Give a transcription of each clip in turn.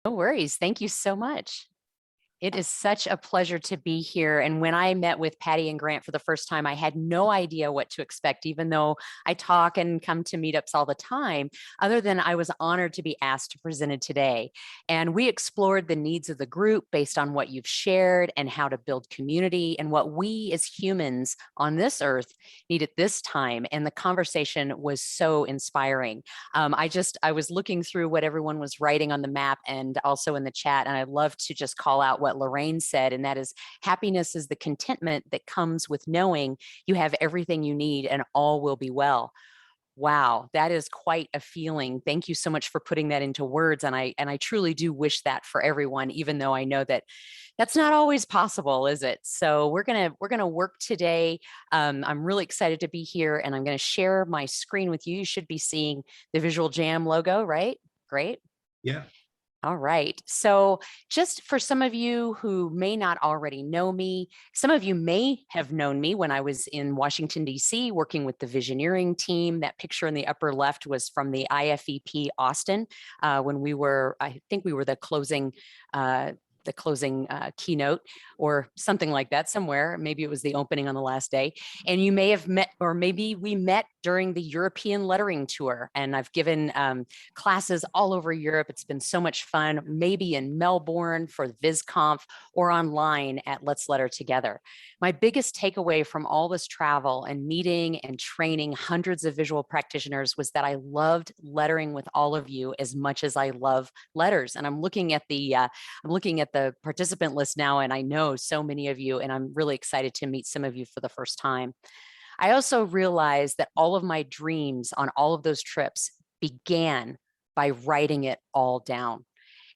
No worries. Thank you so much. It is such a pleasure to be here. And when I met with Patty and Grant for the first time, I had no idea what to expect, even though I talk and come to meetups all the time, other than I was honored to be asked to present it today. And we explored the needs of the group based on what you've shared and how to build community and what we as humans on this earth need at this time. And the conversation was so inspiring. I was looking through what everyone was writing on the map and also in the chat, and I love to just call out what Lorraine said, and that is happiness is the contentment that comes with knowing you have everything you need and all will be well. Wow, that is quite a feeling. Thank you so much for putting that into words. And I truly do wish that for everyone, even though I know that that's not always possible, is it? So we're gonna work today. I'm really excited to be here, and I'm gonna share my screen with you. You should be seeing the Visual Jam logo, right? Great. Yeah. All right. So, just for some of you who may not already know me, some of you may have known me when I was in Washington, D.C., working with the Visioneering team. That picture in the upper left was from the IFEP Austin when I think we were the closing keynote or something like that somewhere. Maybe it was the opening on the last day. And you may have met, or maybe we met during the European lettering tour. And I've given classes all over Europe. It's been so much fun, maybe in Melbourne for VisConf or online at Let's Letter Together. My biggest takeaway from all this travel and meeting and training hundreds of visual practitioners was that I loved lettering with all of you as much as I love letters. And I'm looking at the participant list now, and I know so many of you, and I'm really excited to meet some of you for the first time. I also realized that all of my dreams on all of those trips began by writing it all down.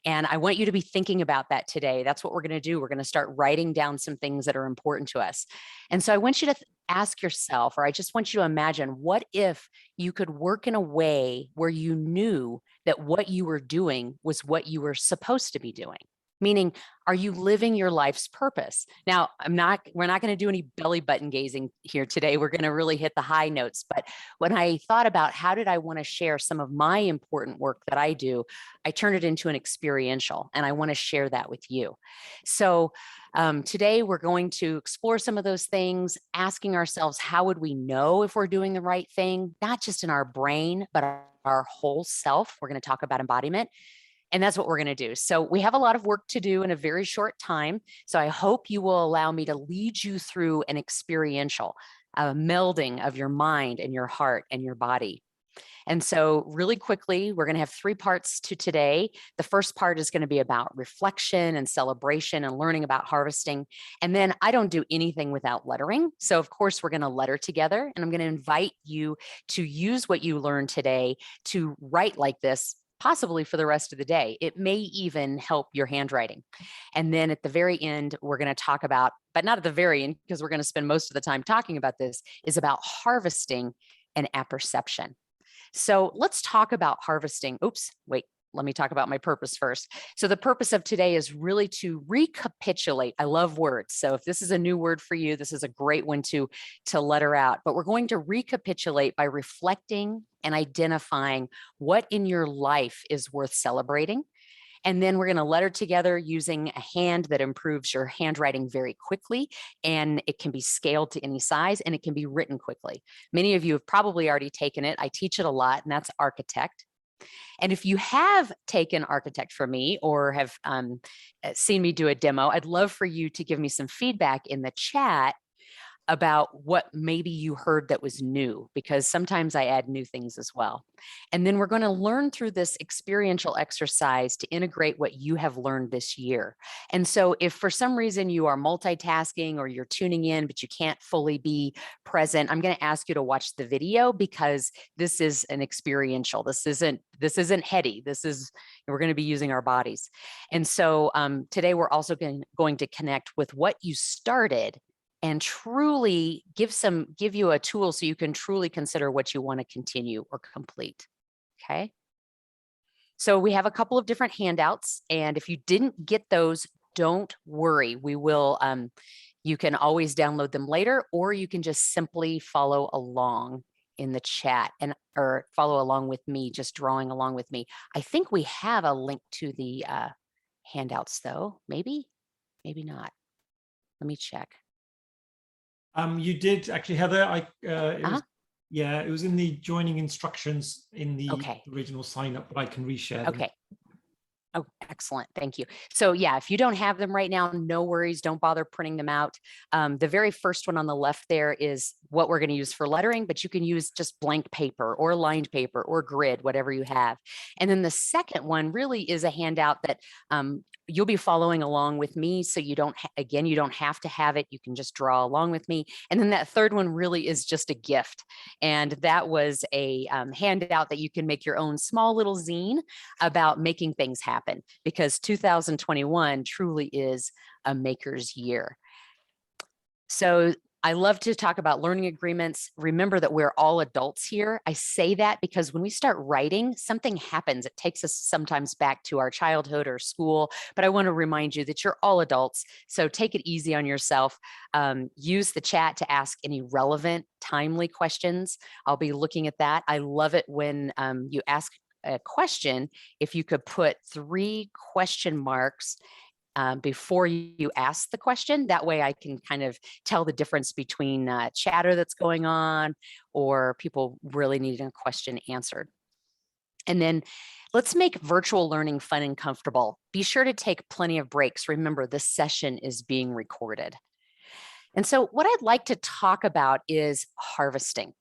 And I want you to be thinking about that today. That's what we're going to do. We're going to start writing down some things that are important to us. And so I want you to ask yourself, or I just want you to imagine, what if you could work in a way where you knew that what you were doing was what you were supposed to be doing? Meaning, are you living your life's purpose? Now, we're not going to do any belly button gazing here today. We're going to really hit the high notes. But when I thought about how did I want to share some of my important work that I do, I turned it into an experiential, and I want to share that with you. So today we're going to explore some of those things, asking ourselves, how would we know if we're doing the right thing, not just in our brain, but our whole self. We're going to talk about embodiment. And that's what we're going to do. So we have a lot of work to do in a very short time. So I hope you will allow me to lead you through an experiential, a melding of your mind and your heart and your body. And so really quickly, we're going to have three parts to today. The first part is going to be about reflection and celebration and learning about harvesting. And then I don't do anything without lettering. So of course, we're going to letter together, and I'm going to invite you to use what you learned today to write like this, possibly for the rest of the day. It may even help your handwriting. And then at the very end, we're going to talk about, but not at the very end, because we're going to spend most of the time talking about this, is about harvesting and apperception. So let's talk about harvesting. Oops, wait, let me talk about my purpose first. So the purpose of today is really to recapitulate. I love words. So if this is a new word for you, this is a great one to letter out. But we're going to recapitulate by reflecting and identifying what in your life is worth celebrating. And then we're going to letter together using a hand that improves your handwriting very quickly. And it can be scaled to any size, and it can be written quickly. Many of you have probably already taken it. I teach it a lot, and that's Architect. And if you have taken Architect from me or have seen me do a demo, I'd love for you to give me some feedback in the chat about what maybe you heard that was new, because sometimes I add new things as well. And then we're going to learn through this experiential exercise to integrate what you have learned this year. And so if for some reason you are multitasking or you're tuning in, but you can't fully be present, I'm going to ask you to watch the video, because this is an experiential. This isn't heady. We're going to be using our bodies. And so today we're also going to connect with what you started and truly give you a tool so you can truly consider what you want to continue or complete. Okay. So we have a couple of different handouts, and if you didn't get those, don't worry. We will, you can always download them later, or you can just simply follow along in the chat or follow along with me, just drawing along with me. I think we have a link to the handouts though, maybe not. Let me check. You did actually, Heather. It was in the joining instructions in the original sign up, but I can reshare them. Okay. Oh, excellent. Thank you. So yeah, if you don't have them right now, no worries. Don't bother printing them out. The very first one on the left there is what we're going to use for lettering, but you can use just blank paper or lined paper or grid, whatever you have. And then the second one really is a handout that you'll be following along with me. So you don't, again, you don't have to have it. You can just draw along with me. And then that third one really is just a gift. And that was a handout that you can make your own small little zine about making things happen, because 2021 truly is a maker's year. So I love to talk about learning agreements. Remember that we're all adults here. I say that because when we start writing, something happens. It takes us sometimes back to our childhood or school, but I want to remind you that you're all adults. So take it easy on yourself. Use the chat to ask any relevant, timely questions. I'll be looking at that. I love it when you ask a question, if you could put 3 question marks before you ask the question. That way I can kind of tell the difference between chatter that's going on or people really needing a question answered. And then let's make virtual learning fun and comfortable. Be sure to take plenty of breaks. Remember, this session is being recorded. And so what I'd like to talk about is harvesting.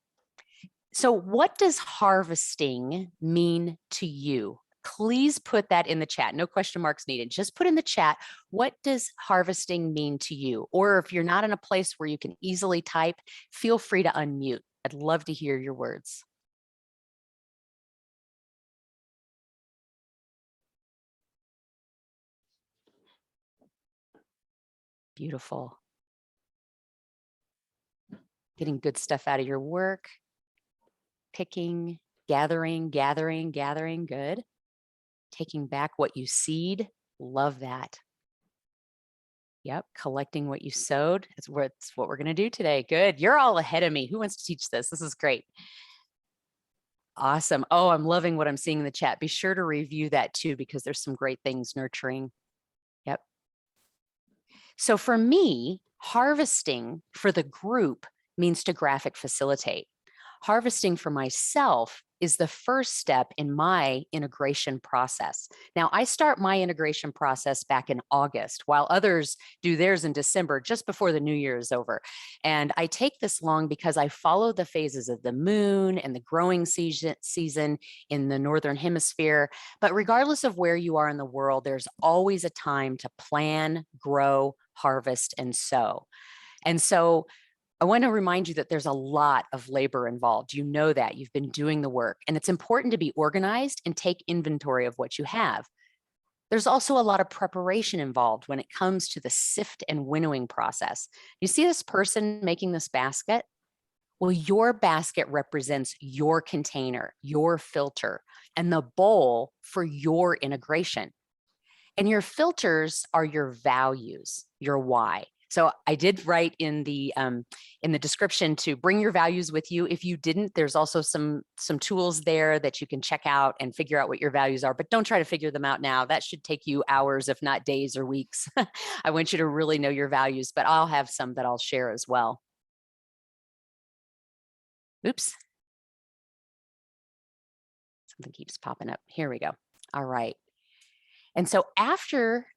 So what does harvesting mean to you? Please put that in the chat. No question marks needed. Just put in the chat, what does harvesting mean to you? Or if you're not in a place where you can easily type, feel free to unmute. I'd love to hear your words. Beautiful. Getting good stuff out of your work. Picking, gathering, good. Taking back what you seed, love that. Yep, collecting what you sowed. That's what we're going to do today. Good. You're all ahead of me. Who wants to teach this? This is great. Awesome. Oh, I'm loving what I'm seeing in the chat. Be sure to review that too, because there's some great things nurturing. Yep. So for me, harvesting for the group means to graphic facilitate. Harvesting for myself is the first step in my integration process. Now, I start my integration process back in August, while others do theirs in December, just before the new year is over. And I take this long because I follow the phases of the moon and the growing season in the Northern Hemisphere. But regardless of where you are in the world, there's always a time to plan, grow, harvest, and sow. And so I want to remind you that there's a lot of labor involved. You know that. You've been doing the work, and it's important to be organized and take inventory of what you have. There's also a lot of preparation involved when it comes to the sift and winnowing process. You see this person making this basket? Well, your basket represents your container, your filter, and the bowl for your integration. And your filters are your values, your why. So I did write in the description to bring your values with you. If you didn't, there's also some tools there that you can check out and figure out what your values are, but don't try to figure them out now. That should take you hours, if not days or weeks. I want you to really know your values, but I'll have some that I'll share as well. Oops. Something keeps popping up. Here we go. All right. And so after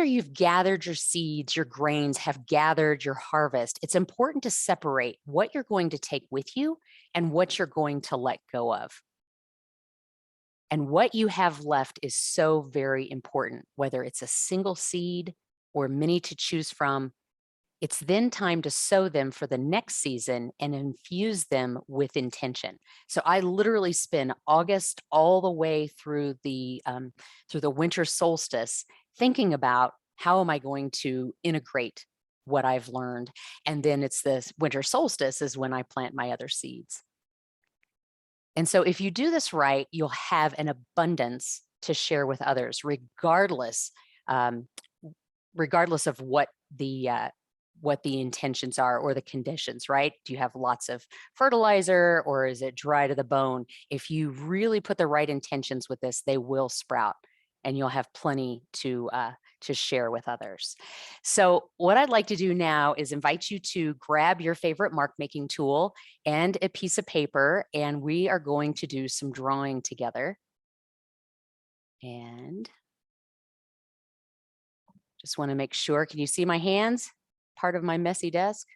you've gathered your seeds, your grains have gathered your harvest, it's important to separate what you're going to take with you and what you're going to let go of. And what you have left is so very important, whether it's a single seed or many to choose from. It's then time to sow them for the next season and infuse them with intention. So I literally spend August all the way through the winter solstice thinking about how am I going to integrate what I've learned. And then it's this winter solstice is when I plant my other seeds. And so if you do this right, you'll have an abundance to share with others, regardless of what what the intentions are or the conditions, right? Do you have lots of fertilizer or is it dry to the bone? If you really put the right intentions with this, they will sprout and you'll have plenty to share with others. So what I'd like to do now is invite you to grab your favorite mark making tool and a piece of paper, and we are going to do some drawing together. And just want to make sure, can you see my hands? Part of my messy desk?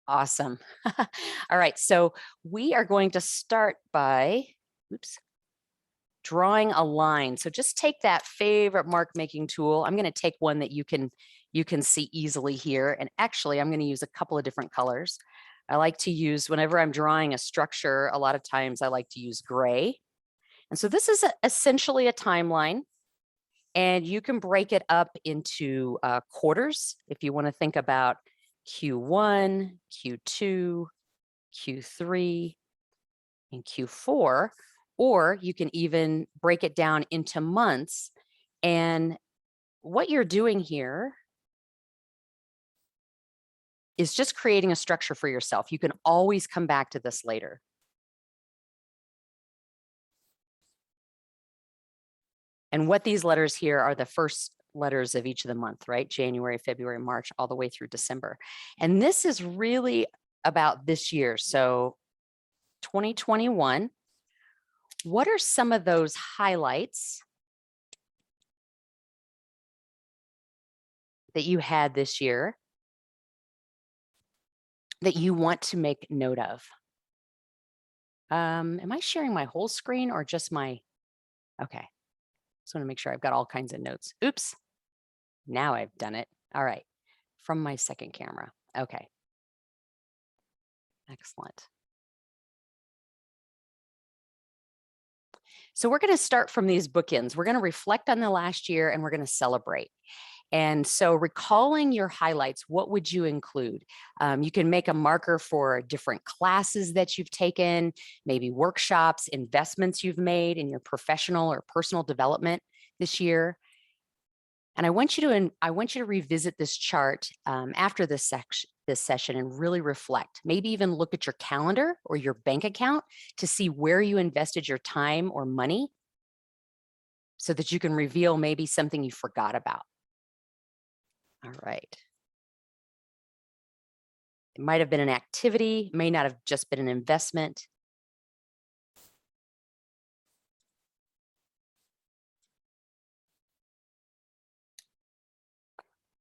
Awesome. All right, so we are going to start by, drawing a line. So just take that favorite mark making tool. I'm going to take one that you can see easily here. And actually, I'm going to use a couple of different colors. I like to use, whenever I'm drawing a structure, a lot of times I like to use gray. And so this is essentially a timeline. And you can break it up into quarters if you want to think about Q1, Q2, Q3, and Q4, or you can even break it down into months. And what you're doing here is just creating a structure for yourself. You can always come back to this later. And what these letters here are the first letters of each of the month, right? January, February, March, all the way through December. And this is really about this year. So 2021, what are some of those highlights that you had this year that you want to make note of? Am I sharing my whole screen or just my, okay. Just want to make sure I've got all kinds of notes. Oops, now I've done it. All right, from my second camera. Okay, excellent. So we're going to start from these bookends. We're going to reflect on the last year and we're going to celebrate. And so recalling your highlights, what would you include? You can make a marker for different classes that you've taken, maybe workshops, investments you've made in your professional or personal development this year. And I want you to revisit this chart after this session and really reflect. Maybe even look at your calendar or your bank account to see where you invested your time or money so that you can reveal maybe something you forgot about. All right. It might have been an activity, may not have just been an investment.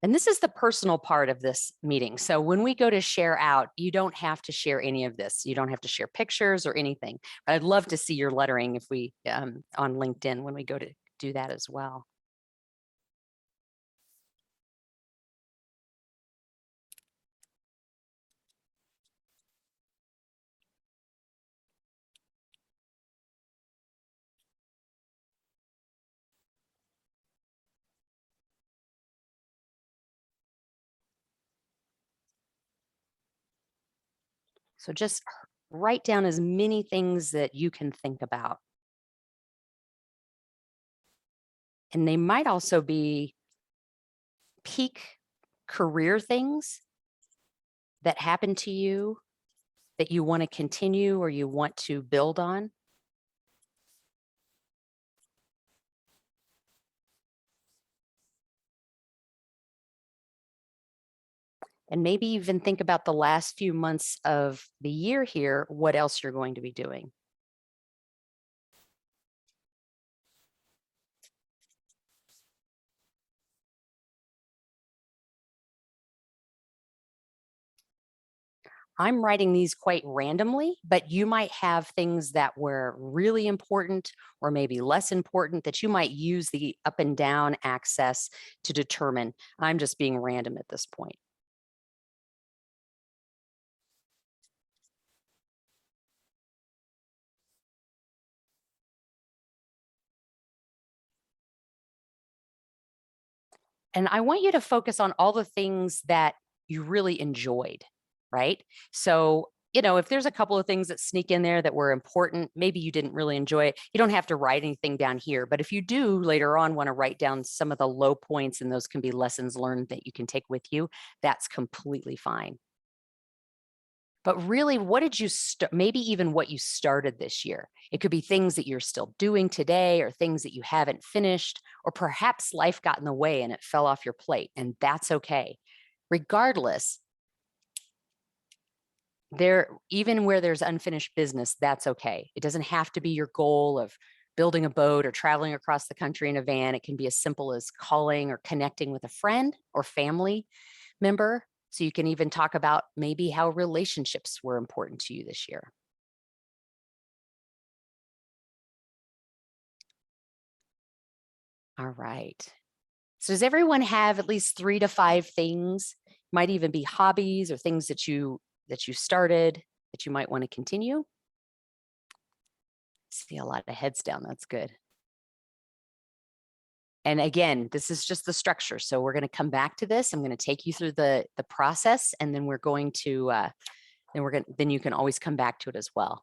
And this is the personal part of this meeting. So when we go to share out, you don't have to share any of this. You don't have to share pictures or anything. But I'd love to see your lettering if we on LinkedIn when we go to do that as well. So just write down as many things that you can think about. And they might also be peak career things that happen to you that you want to continue or you want to build on. And maybe even think about the last few months of the year here, what else you're going to be doing. I'm writing these quite randomly, but you might have things that were really important or maybe less important that you might use the up and down axis to determine. I'm just being random at this point. And I want you to focus on all the things that you really enjoyed, right? So if there's a couple of things that sneak in there that were important, maybe you didn't really enjoy it, you don't have to write anything down here. But if you do later on want to write down some of the low points, and those can be lessons learned that you can take with you, that's completely fine. But really, what did you start? Maybe even what you started this year. It could be things that you're still doing today, or things that you haven't finished, or perhaps life got in the way and it fell off your plate, and that's okay. Regardless, even where there's unfinished business, that's okay. It doesn't have to be your goal of building a boat or traveling across the country in a van. It can be as simple as calling or connecting with a friend or family member. So you can even talk about maybe how relationships were important to you this year. All right. So does everyone have at least 3 to 5 things? Might even be hobbies or things that you started that you might want to continue? See a lot of heads down. That's good. And again, this is just the structure. So we're going to come back to this. I'm going to take you through the process, and then we're going to then you can always come back to it as well.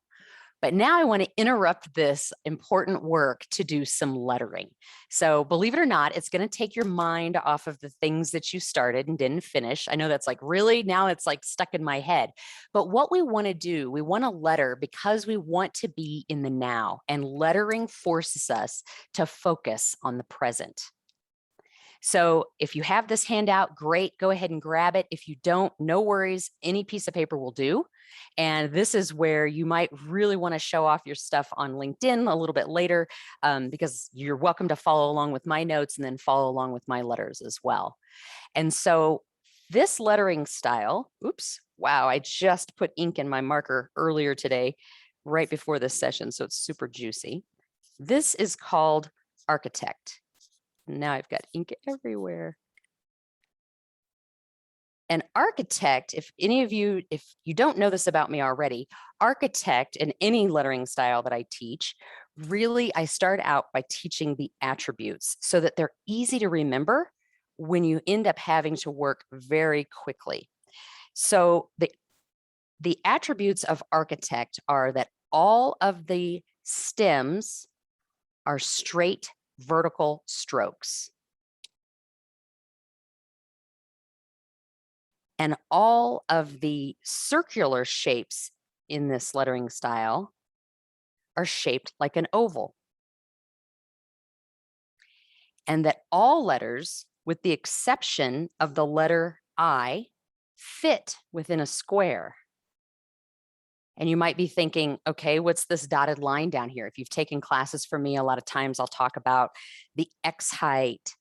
But now I want to interrupt this important work to do some lettering. So believe it or not, it's going to take your mind off of the things that you started and didn't finish. I know that's like, really? Now it's like stuck in my head. But what we want to do, we want to letter because we want to be in the now, and lettering forces us to focus on the present. So if you have this handout, great, go ahead and grab it. If you don't, no worries, any piece of paper will do. And this is where you might really want to show off your stuff on LinkedIn a little bit later, because you're welcome to follow along with my notes and then follow along with my letters as well. And so this lettering style, oops, wow, I just put ink in my marker earlier today, right before this session, so it's super juicy. This is called Architect. Now I've got ink everywhere. An Architect, if you don't know this about me already, Architect in any lettering style that I teach, really, I start out by teaching the attributes so that they're easy to remember when you end up having to work very quickly. So the attributes of Architect are that all of the stems are straight vertical strokes. And all of the circular shapes in this lettering style are shaped like an oval. And that all letters, with the exception of the letter I, fit within a square. And you might be thinking, okay, what's this dotted line down here? If you've taken classes from me, a lot of times I'll talk about the X height.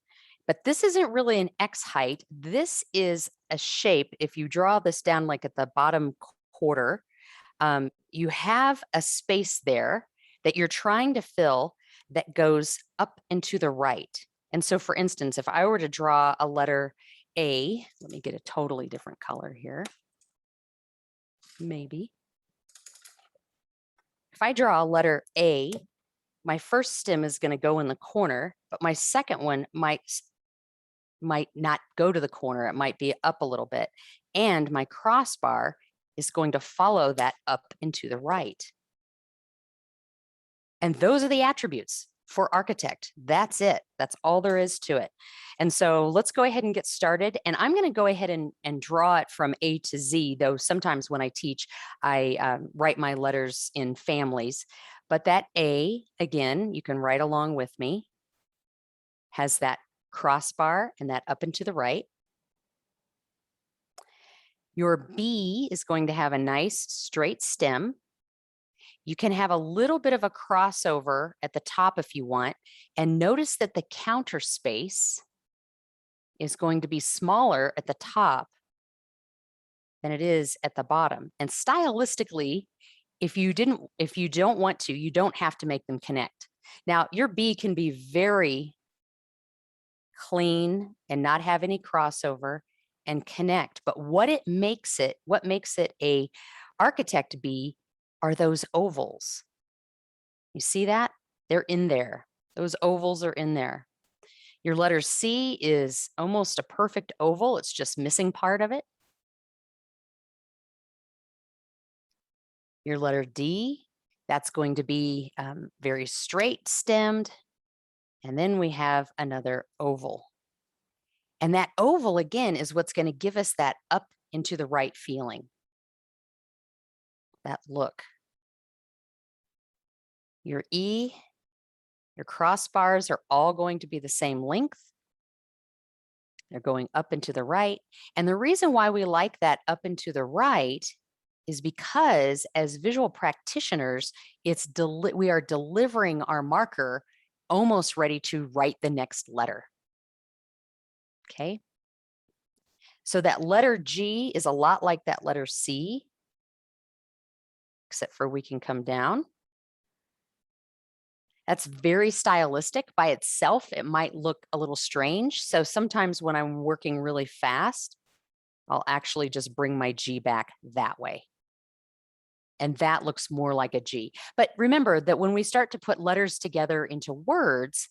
But this isn't really an X height. This is a shape. If you draw this down like at the bottom quarter, you have a space there that you're trying to fill that goes up and to the right. And so for instance, if I were to draw a letter A, let me get a totally different color here. Maybe. If I draw a letter A, my first stem is going to go in the corner, but my second one might not go to the corner. It might be up a little bit. And my crossbar is going to follow that up and to the right. And those are the attributes for Architect. That's it. That's all there is to it. And so let's go ahead and get started. And I'm going to go ahead and draw it from A to Z, though sometimes when I teach, I write my letters in families. But that A, again, you can write along with me, has that crossbar and that up and to the right. Your B is going to have a nice straight stem. You can have a little bit of a crossover at the top if you want, and notice that the counter space is going to be smaller at the top than it is at the bottom. And stylistically, if you don't want to, you don't have to make them connect. Now, your B can be very clean and not have any crossover and connect, but what makes it a Architect B are those ovals. You see that? They're in there. Those ovals are in there. Your letter C is almost a perfect oval. It's just missing part of it. Your letter D, that's going to be very straight stemmed. And then we have another oval. And that oval, again, is what's going to give us that up into the right feeling, that look. Your E, your crossbars are all going to be the same length. They're going up and to the right. And the reason why we like that up and to the right is because as visual practitioners, we are delivering our marker almost ready to write the next letter. Okay. So that letter G is a lot like that letter C, except for we can come down. That's very stylistic. By itself, it might look a little strange. So sometimes when I'm working really fast, I'll actually just bring my G back that way. And that looks more like a G. But remember that when we start to put letters together into words,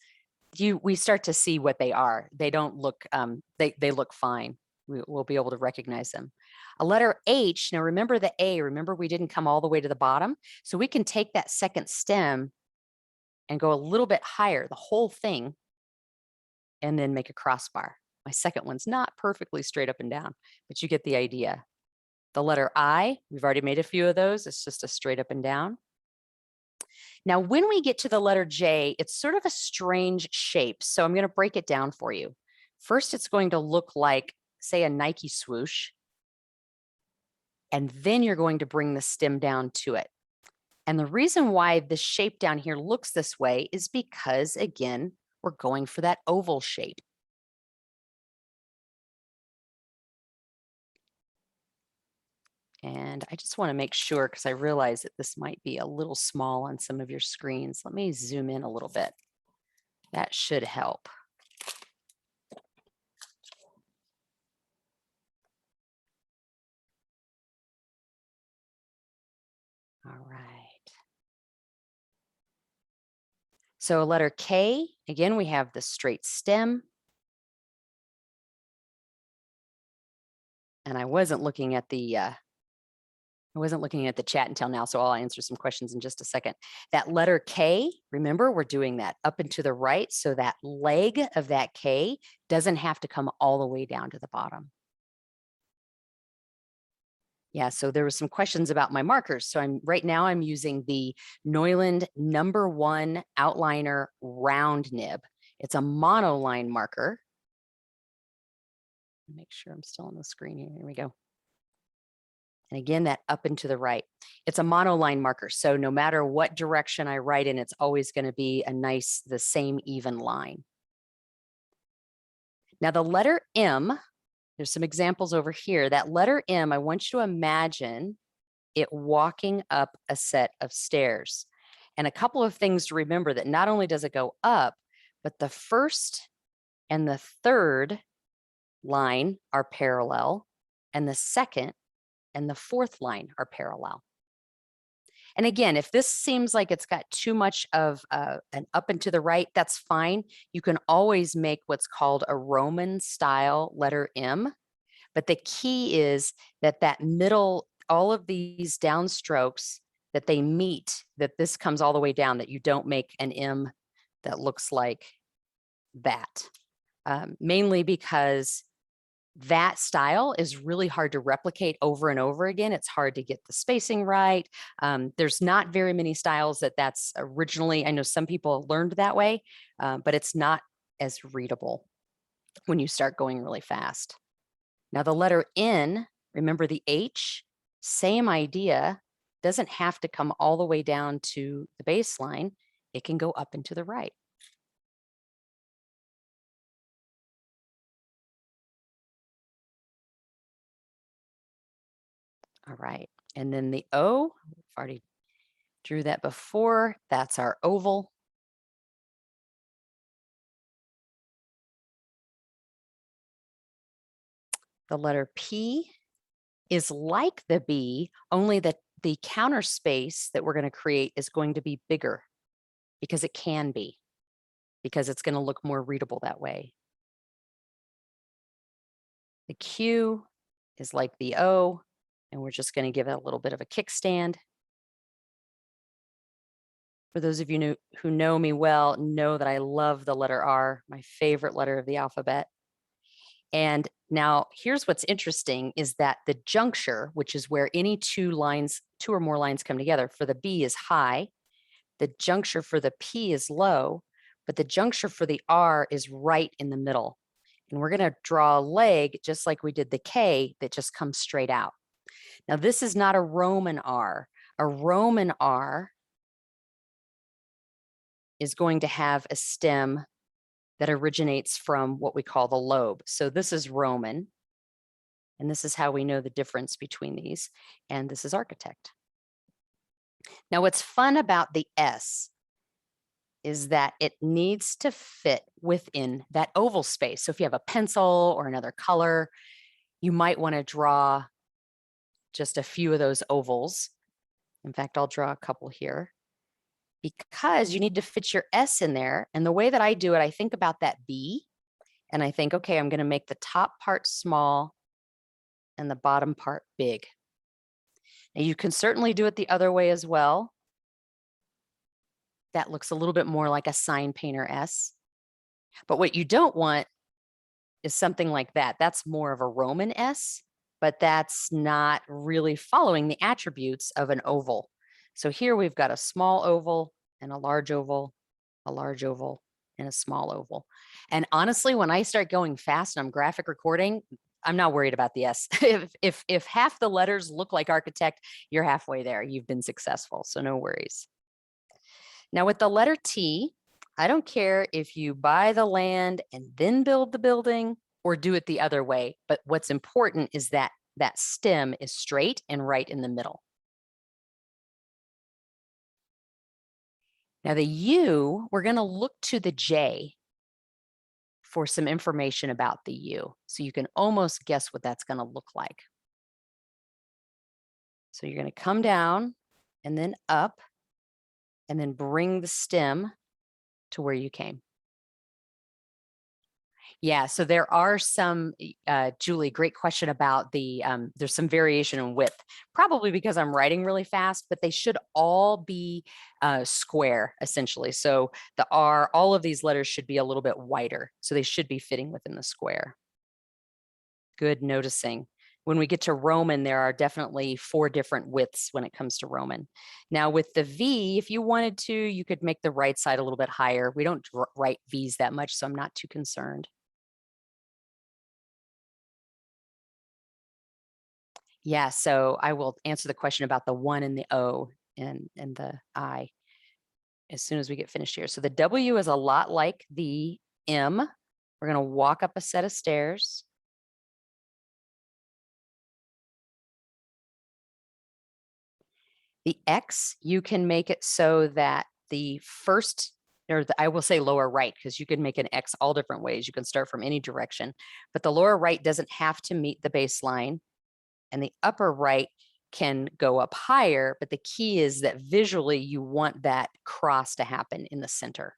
we start to see what they are. They don't look, they look fine. We'll be able to recognize them. A letter H, now remember the A, remember we didn't come all the way to the bottom. So we can take that second stem and go a little bit higher, the whole thing, and then make a crossbar. My second one's not perfectly straight up and down, but you get the idea. The letter I, we've already made a few of those. It's just a straight up and down. Now, when we get to the letter J, it's sort of a strange shape. So I'm going to break it down for you. First, it's going to look like, say, a Nike swoosh. And then you're going to bring the stem down to it. And the reason why the shape down here looks this way is because, again, we're going for that oval shape. And I just want to make sure, because I realize that this might be a little small on some of your screens. Let me zoom in a little bit. That should help. All right. So letter K, again, we have the straight stem. And I wasn't looking at the chat until now, so I'll answer some questions in just a second. That letter K, remember, we're doing that up and to the right, so that leg of that K doesn't have to come all the way down to the bottom. Yeah, so there were some questions about my markers. So right now I'm using the Neuland #1 outliner round nib. It's a monoline marker. Make sure I'm still on the screen here. Here we go. And again, that up and to the right. It's a monoline marker. So no matter what direction I write in, it's always going to be the same even line. Now the letter M, there's some examples over here. That letter M, I want you to imagine it walking up a set of stairs. And a couple of things to remember, that not only does it go up, but the first and the third line are parallel, and the second and the fourth line are parallel. And again, if this seems like it's got too much of an up and to the right, that's fine. You can always make what's called a Roman style letter M. But the key is that middle, all of these downstrokes, that they meet, that this comes all the way down, that you don't make an M that looks like that. Mainly because that style is really hard to replicate over and over again. It's hard to get the spacing right. There's not very many styles that's originally, I know some people learned that way, but it's not as readable when you start going really fast. Now the letter N, remember the H, same idea, doesn't have to come all the way down to the baseline. It can go up and to the right. All right, and then the O, we've already drew that before. That's our oval. The letter P is like the B, only that the counter space that we're going to create is going to be bigger, because it can be, because it's going to look more readable that way. The Q is like the O, and we're just going to give it a little bit of a kickstand. For those of you who know me well, know that I love the letter R, my favorite letter of the alphabet. And now here's what's interesting is that the juncture, which is where any two or more lines come together, for the B is high, the juncture for the P is low, but the juncture for the R is right in the middle. And we're going to draw a leg just like we did the K that just comes straight out. Now, this is not a Roman R. A Roman R is going to have a stem that originates from what we call the lobe. So this is Roman, and this is how we know the difference between these, and this is architect. Now, what's fun about the S is that it needs to fit within that oval space. So if you have a pencil or another color, you might want to draw just a few of those ovals. In fact, I'll draw a couple here because you need to fit your S in there. And the way that I do it, I think about that B and I think, okay, I'm going to make the top part small and the bottom part big. Now you can certainly do it the other way as well. That looks a little bit more like a sign painter S. But what you don't want is something like that. That's more of a Roman S, but that's not really following the attributes of an oval. So here we've got a small oval and a large oval, a large oval, and a small oval. And honestly, when I start going fast and I'm graphic recording, I'm not worried about the S. If half the letters look like architect, you're halfway there. You've been successful, so no worries. Now with the letter T, I don't care if you buy the land and then build the building or do it the other way, but what's important is that that stem is straight and right in the middle. Now the U, we're going to look to the J for some information about the U. So you can almost guess what that's going to look like. So you're going to come down and then up and then bring the stem to where you came. Yeah, so there are some, Julie, great question about the, there's some variation in width, probably because I'm writing really fast, but they should all be square, essentially. So the R, all of these letters should be a little bit wider, so they should be fitting within the square. Good noticing. When we get to Roman, there are definitely 4 different widths when it comes to Roman. Now with the V, if you wanted to, you could make the right side a little bit higher. We don't write V's that much, so I'm not too concerned. Yeah, so I will answer the question about the 1 and the O and the I as soon as we get finished here. So the W is a lot like the M. We're going to walk up a set of stairs. The X, you can make it so that the first, or I will say lower right, because you can make an X all different ways. You can start from any direction, but the lower right doesn't have to meet the baseline, and the upper right can go up higher, but the key is that visually you want that cross to happen in the center.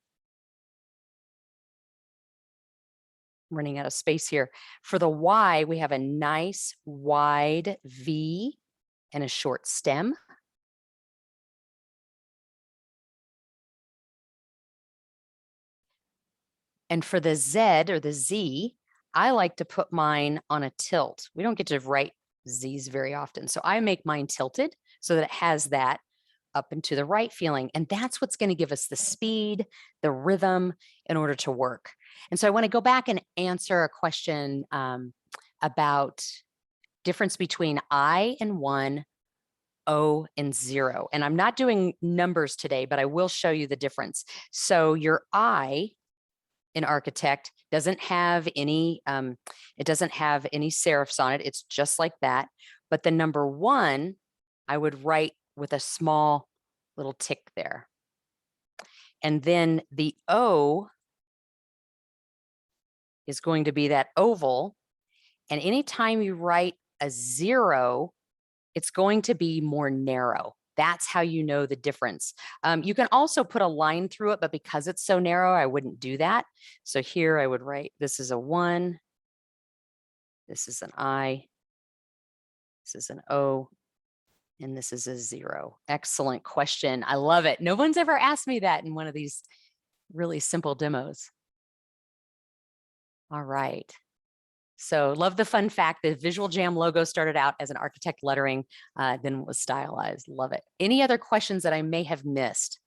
I'm running out of space here. For the Y, we have a nice wide V and a short stem. And for the Z or the Z, I like to put mine on a tilt. We don't get to write Z's very often. So I make mine tilted so that it has that up and to the right feeling. And that's what's going to give us the speed, the rhythm in order to work. And so I want to go back and answer a question about difference between I and 1, O and 0. And I'm not doing numbers today, but I will show you the difference. So your I in architect doesn't have any, it doesn't have any serifs on it. It's just like that. But the number 1, I would write with a small little tick there. And then the O is going to be that oval. And anytime you write a 0, it's going to be more narrow. That's how you know the difference. You can also put a line through it, but because it's so narrow, I wouldn't do that. So here I would write, this is a 1, this is an I, this is an O, And this is a 0. Excellent question. I love it. No one's ever asked me that in one of these really simple demos. All right. So love the fun fact that Visual Jam logo started out as an architect lettering, then was stylized. Love it. Any other questions that I may have missed?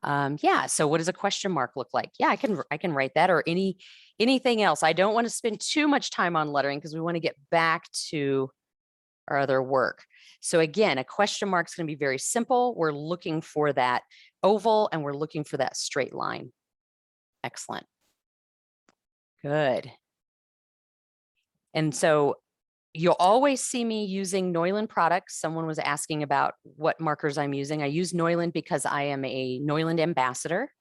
Yeah, so what does a question mark look like? Yeah, I can write that, or anything else. I don't want to spend too much time on lettering because we want to get back to our other work. So again, a question mark is going to be very simple. We're looking for that oval and we're looking for that straight line. Excellent. Good. And so you'll always see me using Neuland products. Someone was asking about what markers I'm using. I use Neuland because I am a Neuland ambassador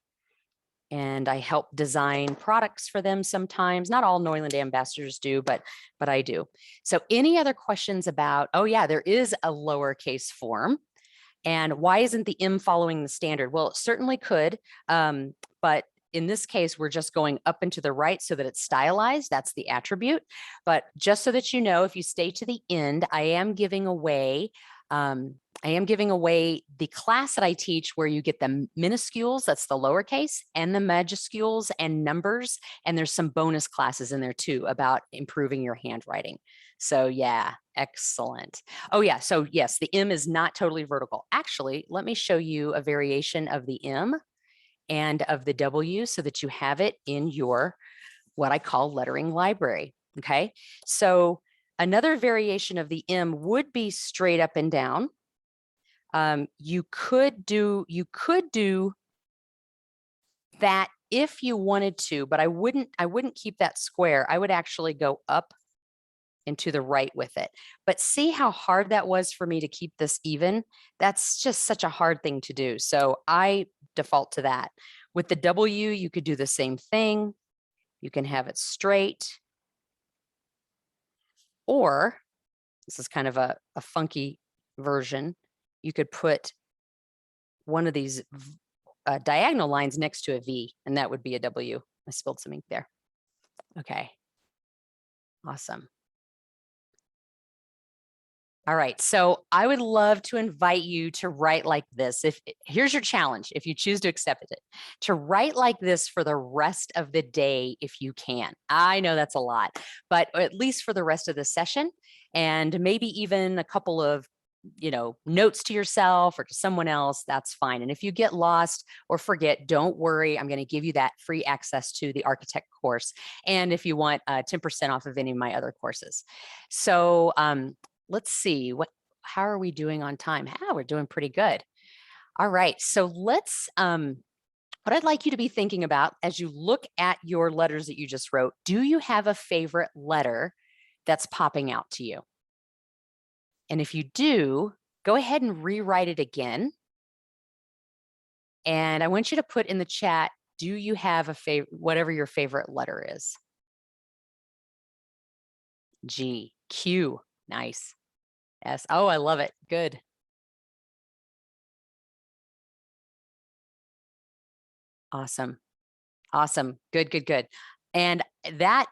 and I help design products for them sometimes. Not all Neuland ambassadors do, but I do. So any other questions about, oh yeah, there is a lowercase form. And why isn't the M following the standard? Well, it certainly could, but in this case, we're just going up and to the right so that it's stylized. That's the attribute. But just so that you know, if you stay to the end, I am giving away the class that I teach where you get the minuscules, that's the lowercase, and the majuscules and numbers. And there's some bonus classes in there too about improving your handwriting. So yeah, excellent. Oh yeah, so yes, the M is not totally vertical. Actually, let me show you a variation of the M and of the W so that you have it in your, what I call lettering library, okay? So another variation of the M would be straight up and down. You could do that if you wanted to, but I wouldn't keep that square. I would actually go up and to the right with it. But see how hard that was for me to keep this even? That's just such a hard thing to do. So I default to that. With the W, you could do the same thing. You can have it straight. Or, this is kind of a funky version, you could put one of these diagonal lines next to a V, and that would be a W. I spilled some ink there. Okay. Awesome. All right, so I would love to invite you to write like this. Here's your challenge, if you choose to accept it, to write like this for the rest of the day if you can. I know that's a lot, but at least for the rest of the session, and maybe even a couple of notes to yourself or to someone else, that's fine. And if you get lost or forget, don't worry. I'm going to give you that free access to the architect course. And if you want 10% off of any of my other courses. So let's see, how are we doing on time? We're doing pretty good. All right, so let's, what I'd like you to be thinking about as you look at your letters that you just wrote, do you have a favorite letter that's popping out to you? And if you do, go ahead and rewrite it again. And I want you to put in the chat, do you have a favorite, whatever your favorite letter is? G, Q, nice. S, oh, I love it, good. Awesome, awesome, good, good, good. And that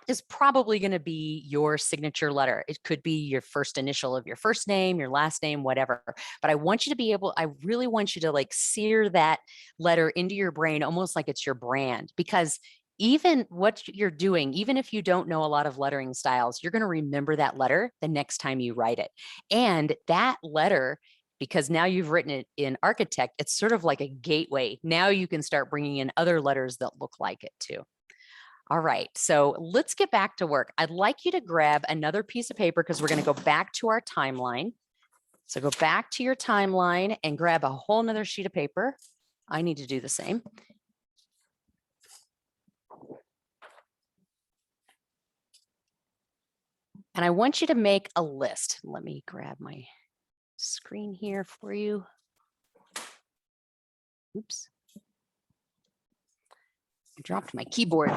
is probably going to be your signature letter. It could be your first initial of your first name, your last name, whatever. But I want you to be able, I really want you to like sear that letter into your brain, almost like it's your brand, because even what you're doing, even if you don't know a lot of lettering styles, you're going to remember that letter the next time you write it. And that letter, because now you've written it in architect, it's sort of like a gateway. Now you can start bringing in other letters that look like it too. All right, so let's get back to work. I'd like you to grab another piece of paper because we're going to go back to our timeline. So go back to your timeline and grab a whole nother sheet of paper. I need to do the same. And I want you to make a list. Let me grab my screen here for you. Oops. I dropped my keyboard.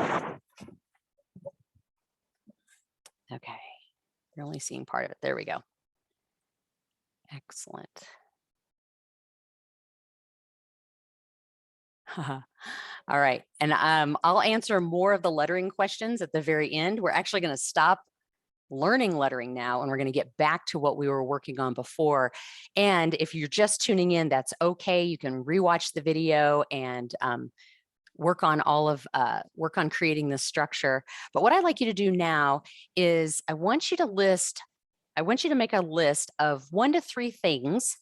Okay, you're only seeing part of it. There we go. Excellent. All right, and I'll answer more of the lettering questions at the very end. We're actually going to stop learning lettering now, and we're going to get back to what we were working on before. And if you're just tuning in, that's okay. You can rewatch the video and work on creating this structure. But what I'd like you to do now is I want you to make a list of 1 to 3 things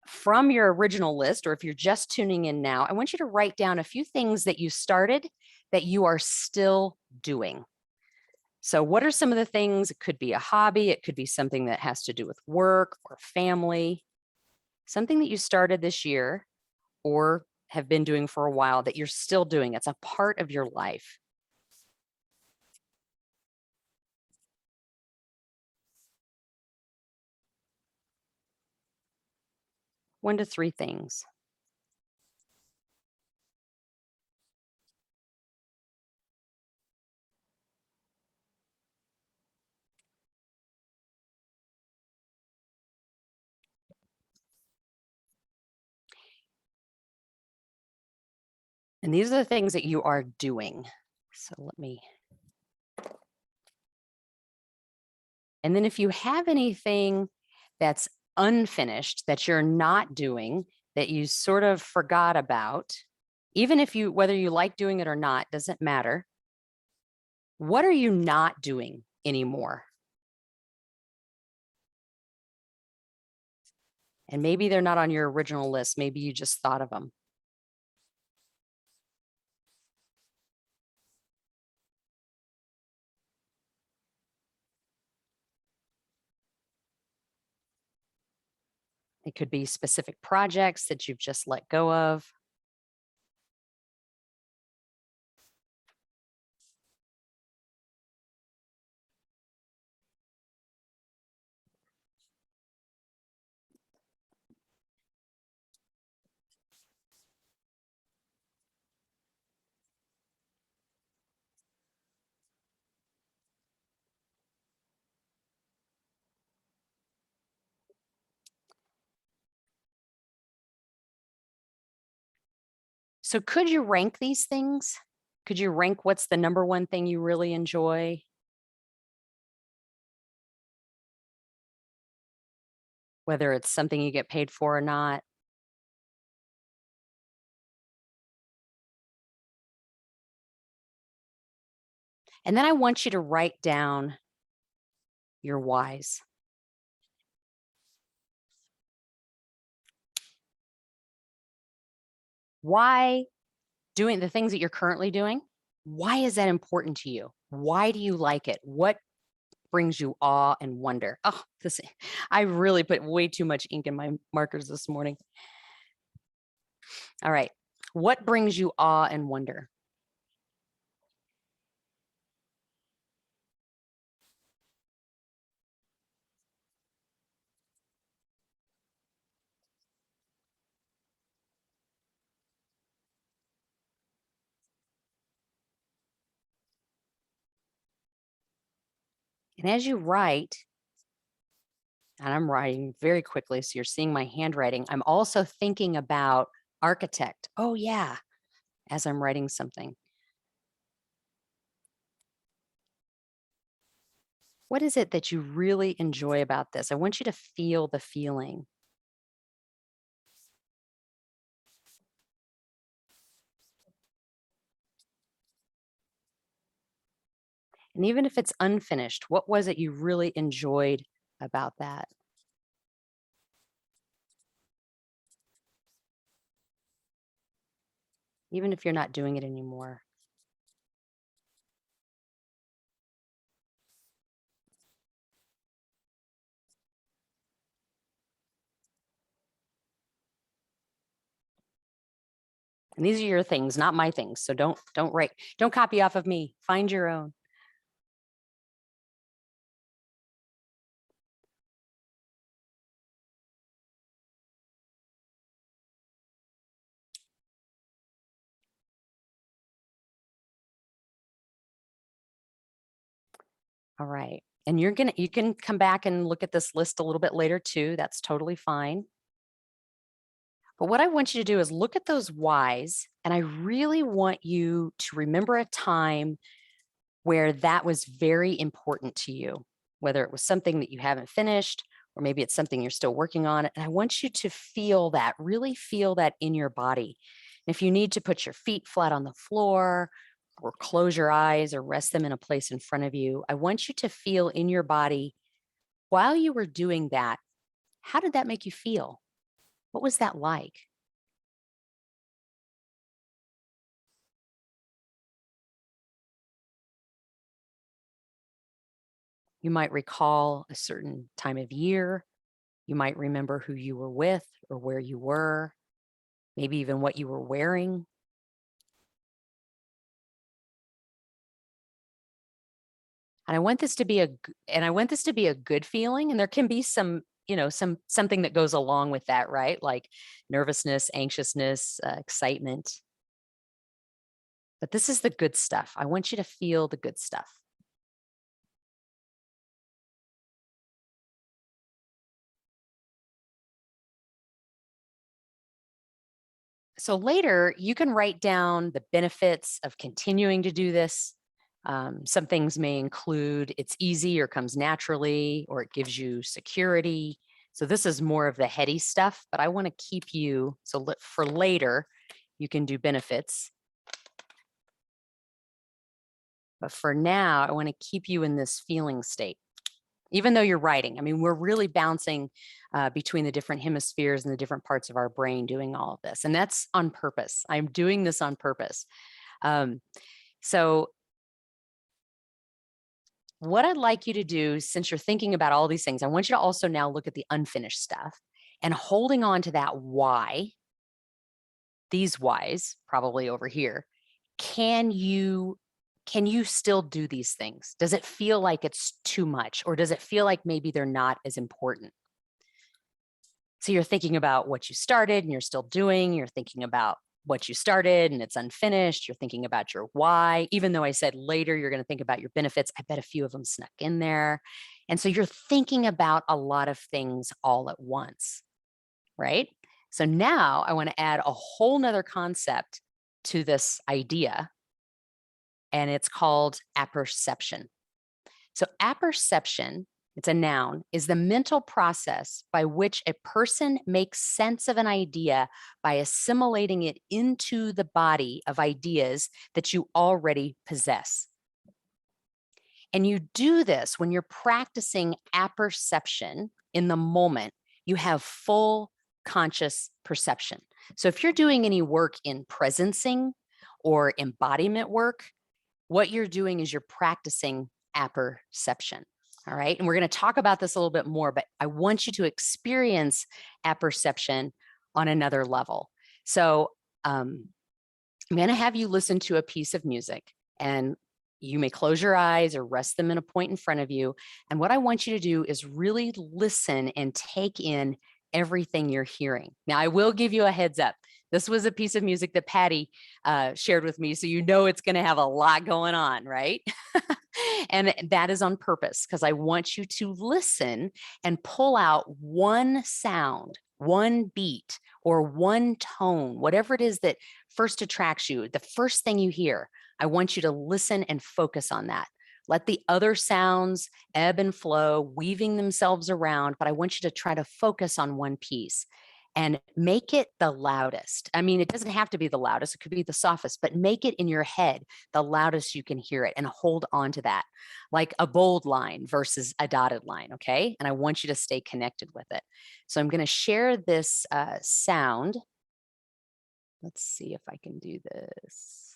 from your original list, or if you're just tuning in now, I want you to write down a few things that you started that you are still doing. So what are some of the things? It could be a hobby. It could be something that has to do with work or family, something that you started this year or have been doing for a while that you're still doing. It's a part of your life. One to 3 things. And these are the things that you are doing. So and then if you have anything that's unfinished that you're not doing, that you sort of forgot about, even if whether you like doing it or not, doesn't matter. What are you not doing anymore? And maybe they're not on your original list. Maybe you just thought of them. It could be specific projects that you've just let go of. So could you rank these things? Could you rank what's the number one thing you really enjoy? Whether it's something you get paid for or not. And then I want you to write down your whys. Why doing the things that you're currently doing? Why is that important to you? Why do you like it? What brings you awe and wonder? Oh, I really put way too much ink in my markers this morning. All right. What brings you awe and wonder? And as you write, and I'm writing very quickly, so you're seeing my handwriting, I'm also thinking about architect. Oh, yeah, as I'm writing something. What is it that you really enjoy about this? I want you to feel the feeling. And even if it's unfinished, what was it you really enjoyed about that? Even if you're not doing it anymore. And these are your things, not my things. So don't copy off of me. Find your own. All right. And you can come back and look at this list a little bit later too. That's totally fine. But what I want you to do is look at those whys, and I really want you to remember a time where that was very important to you. whether it was something that you haven't finished, or maybe it's something you're still working on. And I want you to feel that, really feel that in your body. And if you need to put your feet flat on the floor or close your eyes or rest them in a place in front of you, I want you to feel in your body while you were doing that. How did that make you feel? What was that like? You might recall a certain time of year. You might remember who you were with or where you were, maybe even what you were wearing. And I want this to be a good feeling. And there can be some, something that goes along with that, right? Like nervousness, anxiousness, excitement. But this is the good stuff. I want you to feel the good stuff. So later, you can write down the benefits of continuing to do this. Some things may include it's easy or comes naturally, or it gives you security. So this is more of the heady stuff, but I want to keep you, so for later, you can do benefits. But for now, I want to keep you in this feeling state. Even though you're writing, I mean, we're really bouncing between the different hemispheres and the different parts of our brain doing all of this. And that's on purpose. I'm doing this on purpose. So what I'd like you to do, since you're thinking about all these things, I want you to also now look at the unfinished stuff and holding on to that why, these whys, probably over here. Can you still do these things? Does it feel like it's too much, or does it feel like maybe they're not as important? So you're thinking about what you started and you're still doing, you're thinking about what you started and it's unfinished, you're thinking about your why. Even though I said later you're going to think about your benefits, I bet a few of them snuck in there. And so you're thinking about a lot of things all at once, right? So now I want to add a whole nother concept to this idea, and it's called apperception. So apperception, it's a noun, is the mental process by which a person makes sense of an idea by assimilating it into the body of ideas that you already possess. And you do this when you're practicing apperception in the moment. You have full conscious perception. So if you're doing any work in presencing or embodiment work, what you're doing is you're practicing apperception. All right. And we're going to talk about this a little bit more, but I want you to experience apperception on another level. So I'm going to have you listen to a piece of music, and you may close your eyes or rest them in a point in front of you. And what I want you to do is really listen and take in everything you're hearing. Now, I will give you a heads up. This was a piece of music that Patty shared with me, so you know it's going to have a lot going on, right? And that is on purpose, because I want you to listen and pull out one sound, one beat, or one tone, whatever it is that first attracts you, the first thing you hear. I want you to listen and focus on that. Let the other sounds ebb and flow, weaving themselves around, but I want you to try to focus on one piece and make it the loudest. I mean, it doesn't have to be the loudest, it could be the softest, but make it in your head the loudest you can hear it, and hold on to that, like a bold line versus a dotted line, okay? And I want you to stay connected with it. So I'm gonna share this sound. Let's see if I can do this.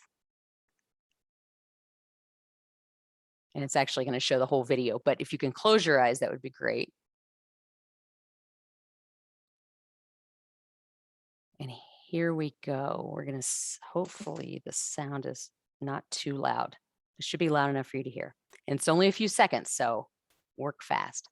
And it's actually going to show the whole video, but if you can close your eyes, that would be great. And here we go. We're going to, hopefully the sound is not too loud. It should be loud enough for you to hear. And it's only a few seconds, so work fast.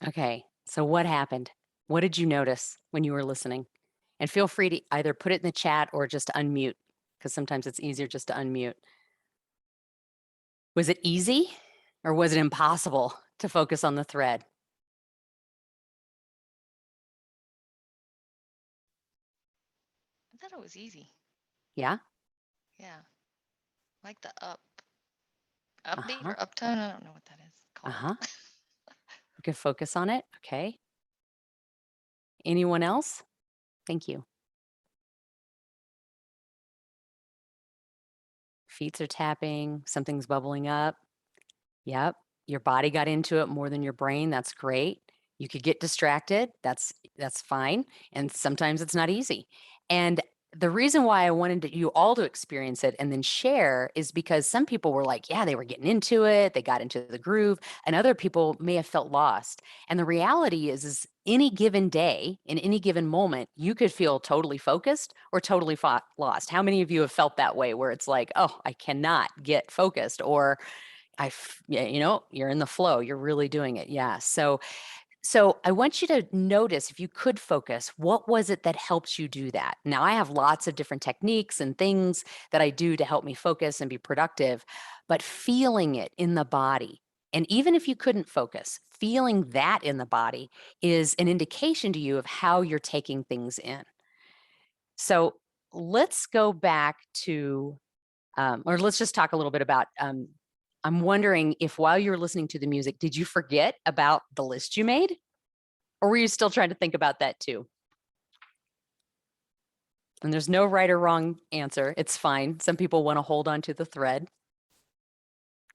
Okay, so what happened? What did you notice when you were listening? And feel free to either put it in the chat or just unmute, because sometimes it's easier just to unmute. Was it easy or was it impossible to focus on the thread? I thought it was easy. Yeah? Yeah. Like the upbeat or uptone. I don't know what that is called. You could focus on it. Okay. Anyone else? Thank you. Feet are tapping, something's bubbling up. Yep. Your body got into it more than your brain. That's great. You could get distracted. That's fine. And sometimes it's not easy. And the reason why I wanted you all to experience it and then share is because some people were like, yeah, they were getting into it. They got into the groove, and other people may have felt lost. And the reality is any given day, in any given moment, you could feel totally focused or totally lost. How many of you have felt that way where it's like, oh, I cannot get focused, or you're in the flow, you're really doing it. Yeah. So I want you to notice, if you could focus, what was it that helps you do that? Now, I have lots of different techniques and things that I do to help me focus and be productive, but feeling it in the body, and even if you couldn't focus, feeling that in the body is an indication to you of how you're taking things in. So let's go back to, or let's just talk a little bit about, I'm wondering if while you were listening to the music, did you forget about the list you made? Or were you still trying to think about that too? And there's no right or wrong answer. It's fine. Some people want to hold on to the thread.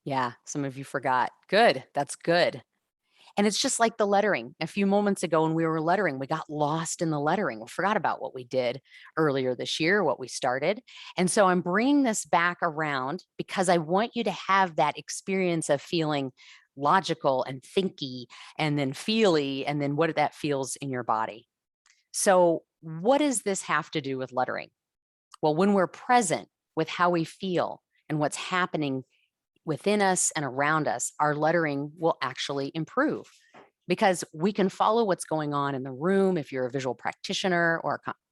Yeah, some of you forgot. Good. That's good. And it's just like the lettering. A few moments ago when we were lettering, we got lost in the lettering. We forgot about what we did earlier this year, what we started. And so I'm bringing this back around because I want you to have that experience of feeling logical and thinky and then feely, and then what that feels in your body. So what does this have to do with lettering? Well, when we're present with how we feel and what's happening within us and around us, our lettering will actually improve, because we can follow what's going on in the room. If you're a visual practitioner,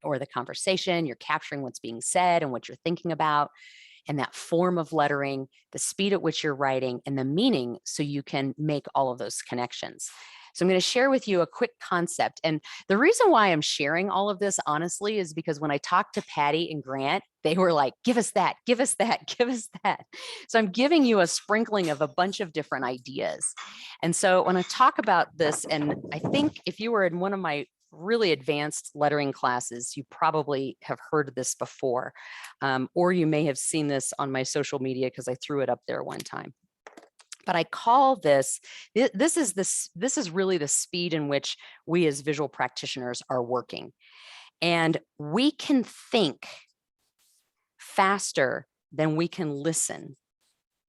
or the conversation, you're capturing what's being said and what you're thinking about, and that form of lettering, the speed at which you're writing, and the meaning, so you can make all of those connections. So I'm going to share with you a quick concept. And the reason why I'm sharing all of this, honestly, is because when I talked to Patty and Grant, they were like, give us that, give us that, give us that. So I'm giving you a sprinkling of a bunch of different ideas. And so when I talk about this, and I think if you were in one of my really advanced lettering classes, you probably have heard this before, or you may have seen this on my social media because I threw it up there one time. But I call this is really the speed in which we as visual practitioners are working. And we can think faster than we can listen.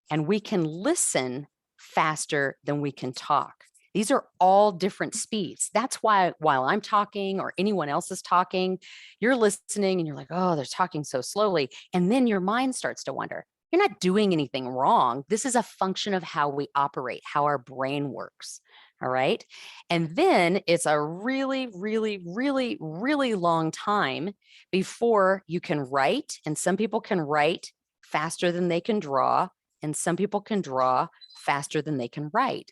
And we can listen faster than we can talk. These are all different speeds. That's why while I'm talking or anyone else is talking, you're listening and you're like, oh, they're talking so slowly. And then your mind starts to wonder, you're not doing anything wrong. This is a function of how we operate, how our brain works. All right. And then it's a really, really, really, really long time before you can write. And some people can write faster than they can draw. And some people can draw faster than they can write.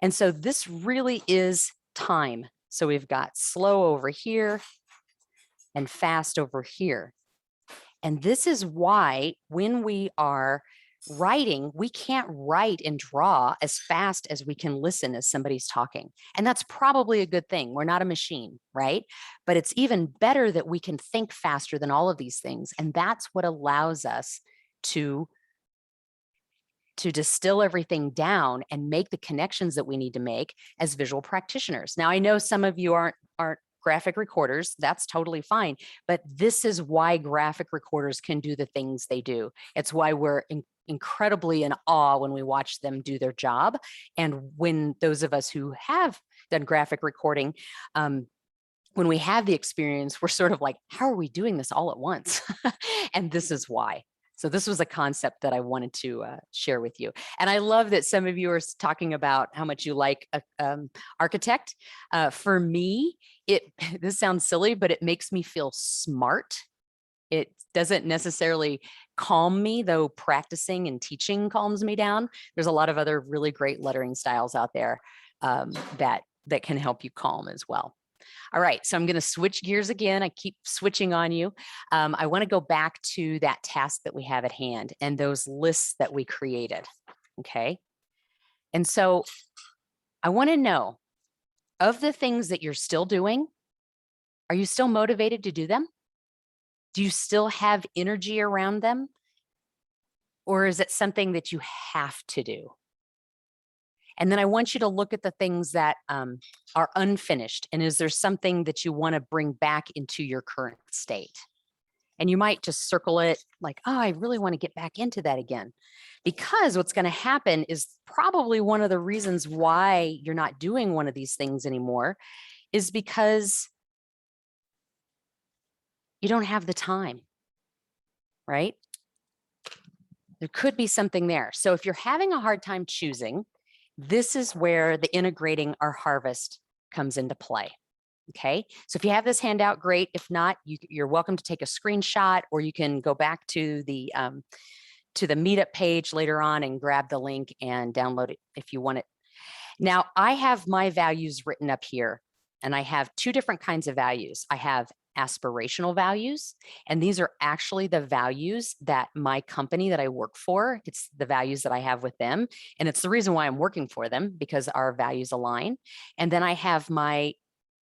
And so this really is time. So we've got slow over here and fast over here. And this is why when we are writing, we can't write and draw as fast as we can listen as somebody's talking. And that's probably a good thing. We're not a machine, right? But it's even better that we can think faster than all of these things. And that's what allows us to distill everything down and make the connections that we need to make as visual practitioners. Now, I know some of you aren't graphic recorders. That's totally fine. But this is why graphic recorders can do the things they do. It's why we're incredibly in awe when we watch them do their job. And when those of us who have done graphic recording, when we have the experience, we're sort of like, how are we doing this all at once? And this is why. So this was a concept that I wanted to share with you. And I love that some of you are talking about how much you like architect. For me, this sounds silly, but it makes me feel smart. It doesn't necessarily calm me, though practicing and teaching calms me down. There's a lot of other really great lettering styles out there that can help you calm as well. All right, so I'm going to switch gears again. I keep switching on you. I want to go back to that task that we have at hand and those lists that we created. Okay. And so I want to know, of the things that you're still doing, are you still motivated to do them? Do you still have energy around them? Or is it something that you have to do? And then I want you to look at the things that are unfinished. And is there something that you want to bring back into your current state? And you might just circle it like, oh, I really want to get back into that again. Because what's going to happen is probably one of the reasons why you're not doing one of these things anymore is because you don't have the time, right? There could be something there. So if you're having a hard time choosing, this is where the integrating our harvest comes into play. Okay, so if you have this handout, great. If not, you're welcome to take a screenshot, or you can go back to the Meetup page later on and grab the link and download it if you want it. Now, I have my values written up here, and I have two different kinds of values. I have aspirational values, and these are actually the values that my company that I work for, it's the values that I have with them, and it's the reason why I'm working for them, because our values align. And then I have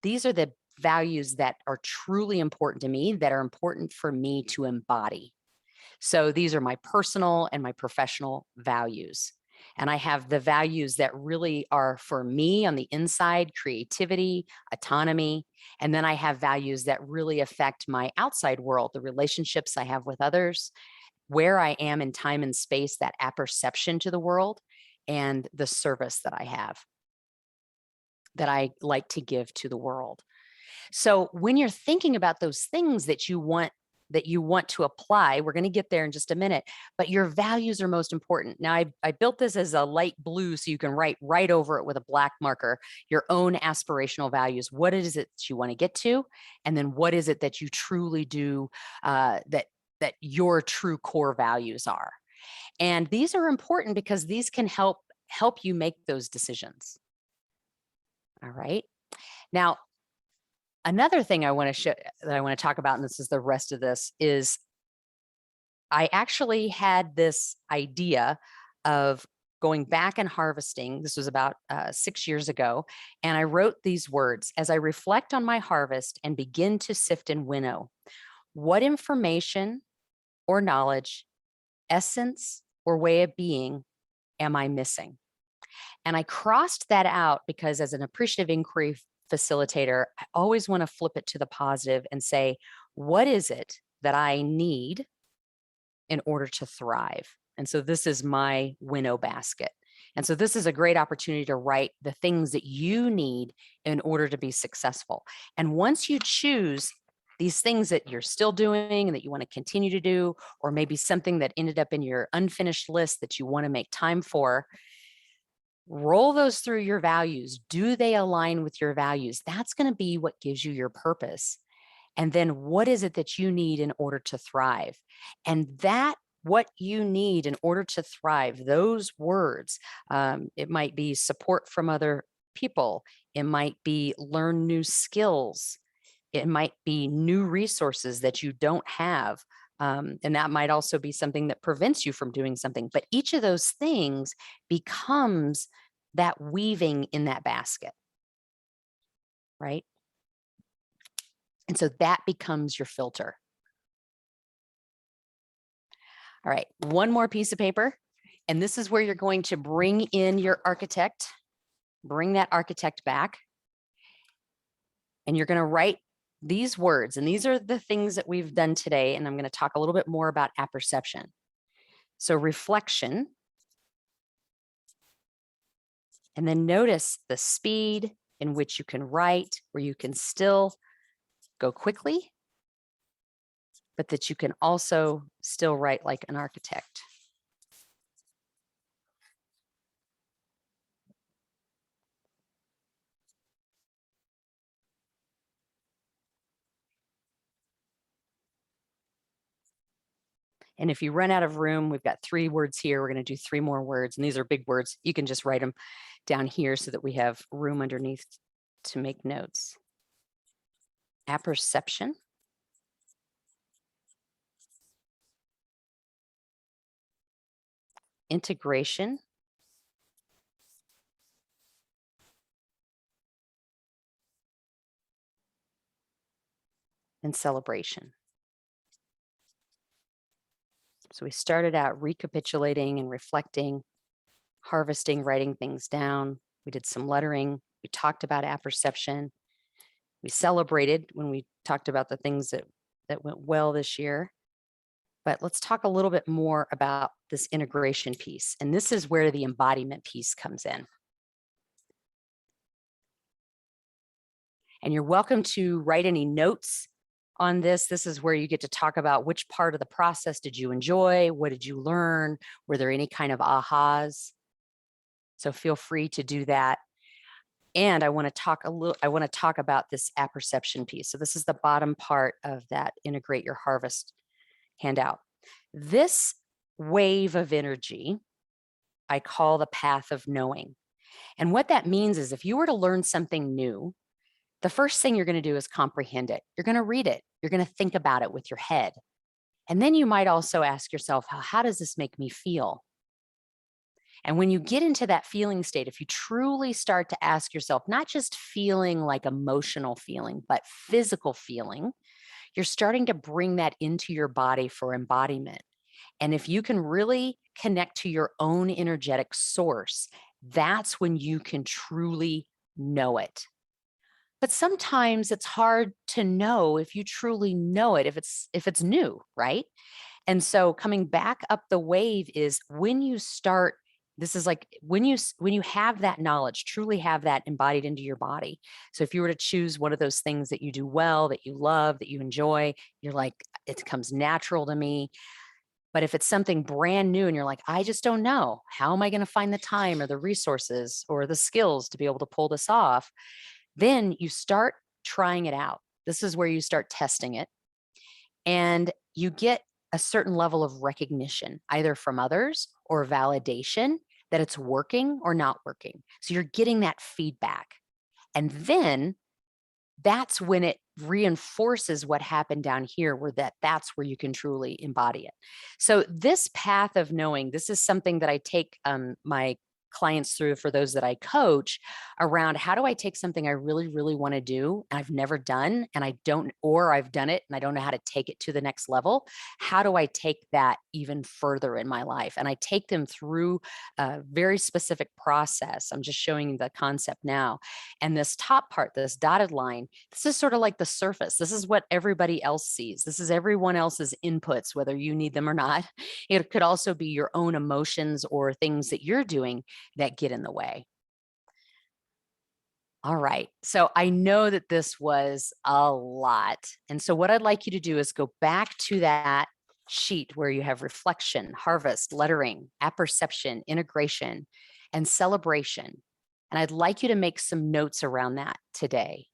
these are the values that are truly important to me, that are important for me to embody. So these are my personal and my professional values. And I have the values that really are for me on the inside: creativity, autonomy. And then I have values that really affect my outside world, the relationships I have with others, where I am in time and space, that apperception to the world, and the service that I have, that I like to give to the world. So when you're thinking about those things that you want to apply, we're going to get there in just a minute, but your values are most important. Now, I built this as a light blue so you can write right over it with a black marker, your own aspirational values. What is it that you want to get to? And then what is it that you truly do, that your true core values are? And these are important because these can help you make those decisions. All right. Now, another thing I want to talk about, and this is the rest of this, is I actually had this idea of going back and harvesting. This was about 6 years ago. And I wrote these words: as I reflect on my harvest and begin to sift and winnow, what information or knowledge, essence or way of being am I missing? And I crossed that out because, as an appreciative inquiry facilitator, I always want to flip it to the positive and say, what is it that I need in order to thrive? And so this is my winnow basket. And so this is a great opportunity to write the things that you need in order to be successful. And once you choose these things that you're still doing and that you want to continue to do, or maybe something that ended up in your unfinished list that you want to make time for, roll those through your values. Do they align with your values? That's going to be what gives you your purpose. And then what is it that you need in order to thrive? And that what you need in order to thrive, those words, it might be support from other people. It might be learn new skills. It might be new resources that you don't have. And that might also be something that prevents you from doing something. But each of those things becomes that weaving in that basket, right? And so that becomes your filter. All right, one more piece of paper. And this is where you're going to bring in your architect, bring that architect back. And you're going to write these words. And these are the things that we've done today. And I'm going to talk a little bit more about apperception. So reflection. And then notice the speed in which you can write, where you can still go quickly but that you can also still write like an architect. And if you run out of room, we've got 3 words here. We're going to do 3 more words. And these are big words. You can just write them down here so that we have room underneath to make notes. Apperception. Integration. And celebration. So we started out recapitulating and reflecting, harvesting, writing things down. We did some lettering. We talked about apperception. We celebrated when we talked about the things that went well this year. But let's talk a little bit more about this integration piece. And this is where the embodiment piece comes in. And you're welcome to write any notes on this. This is where you get to talk about which part of the process did you enjoy? What did you learn? Were there any kind of ahas? So feel free to do that. And I want to talk about this apperception piece. So this is the bottom part of that Integrate Your Harvest handout. This wave of energy, I call the path of knowing. And what that means is if you were to learn something new, the first thing you're going to do is comprehend it. You're going to read it. You're going to think about it with your head. And then you might also ask yourself, how does this make me feel? And when you get into that feeling state, if you truly start to ask yourself, not just feeling like emotional feeling, but physical feeling, you're starting to bring that into your body for embodiment. And if you can really connect to your own energetic source, that's when you can truly know it. But sometimes it's hard to know if you truly know it, if it's new, right? And so coming back up the wave is when you start, this is like when you have that knowledge, truly have that embodied into your body. So if you were to choose one of those things that you do well, that you love, that you enjoy, you're like, it comes natural to me. But if it's something brand new and you're like, I just don't know, how am I going to find the time or the resources or the skills to be able to pull this off? Then you start trying it out. This is where you start testing it. And you get a certain level of recognition, either from others or validation that it's working or not working. So you're getting that feedback. And then that's when it reinforces what happened down here, where that's where you can truly embody it. So this path of knowing, this is something that I take my clients through for those that I coach around how do I take something I really, really want to do and I've never done and I don't, or I've done it and I don't know how to take it to the next level. How do I take that even further in my life? And I take them through a very specific process. I'm just showing you the concept now. And this top part, this dotted line, this is sort of like the surface. This is what everybody else sees. This is everyone else's inputs, whether you need them or not. It could also be your own emotions or things that you're doing that get in the way. All right. So I know that this was a lot. And so what I'd like you to do is go back to that sheet where you have reflection, harvest, lettering, apperception, integration, and celebration. And I'd like you to make some notes around that today.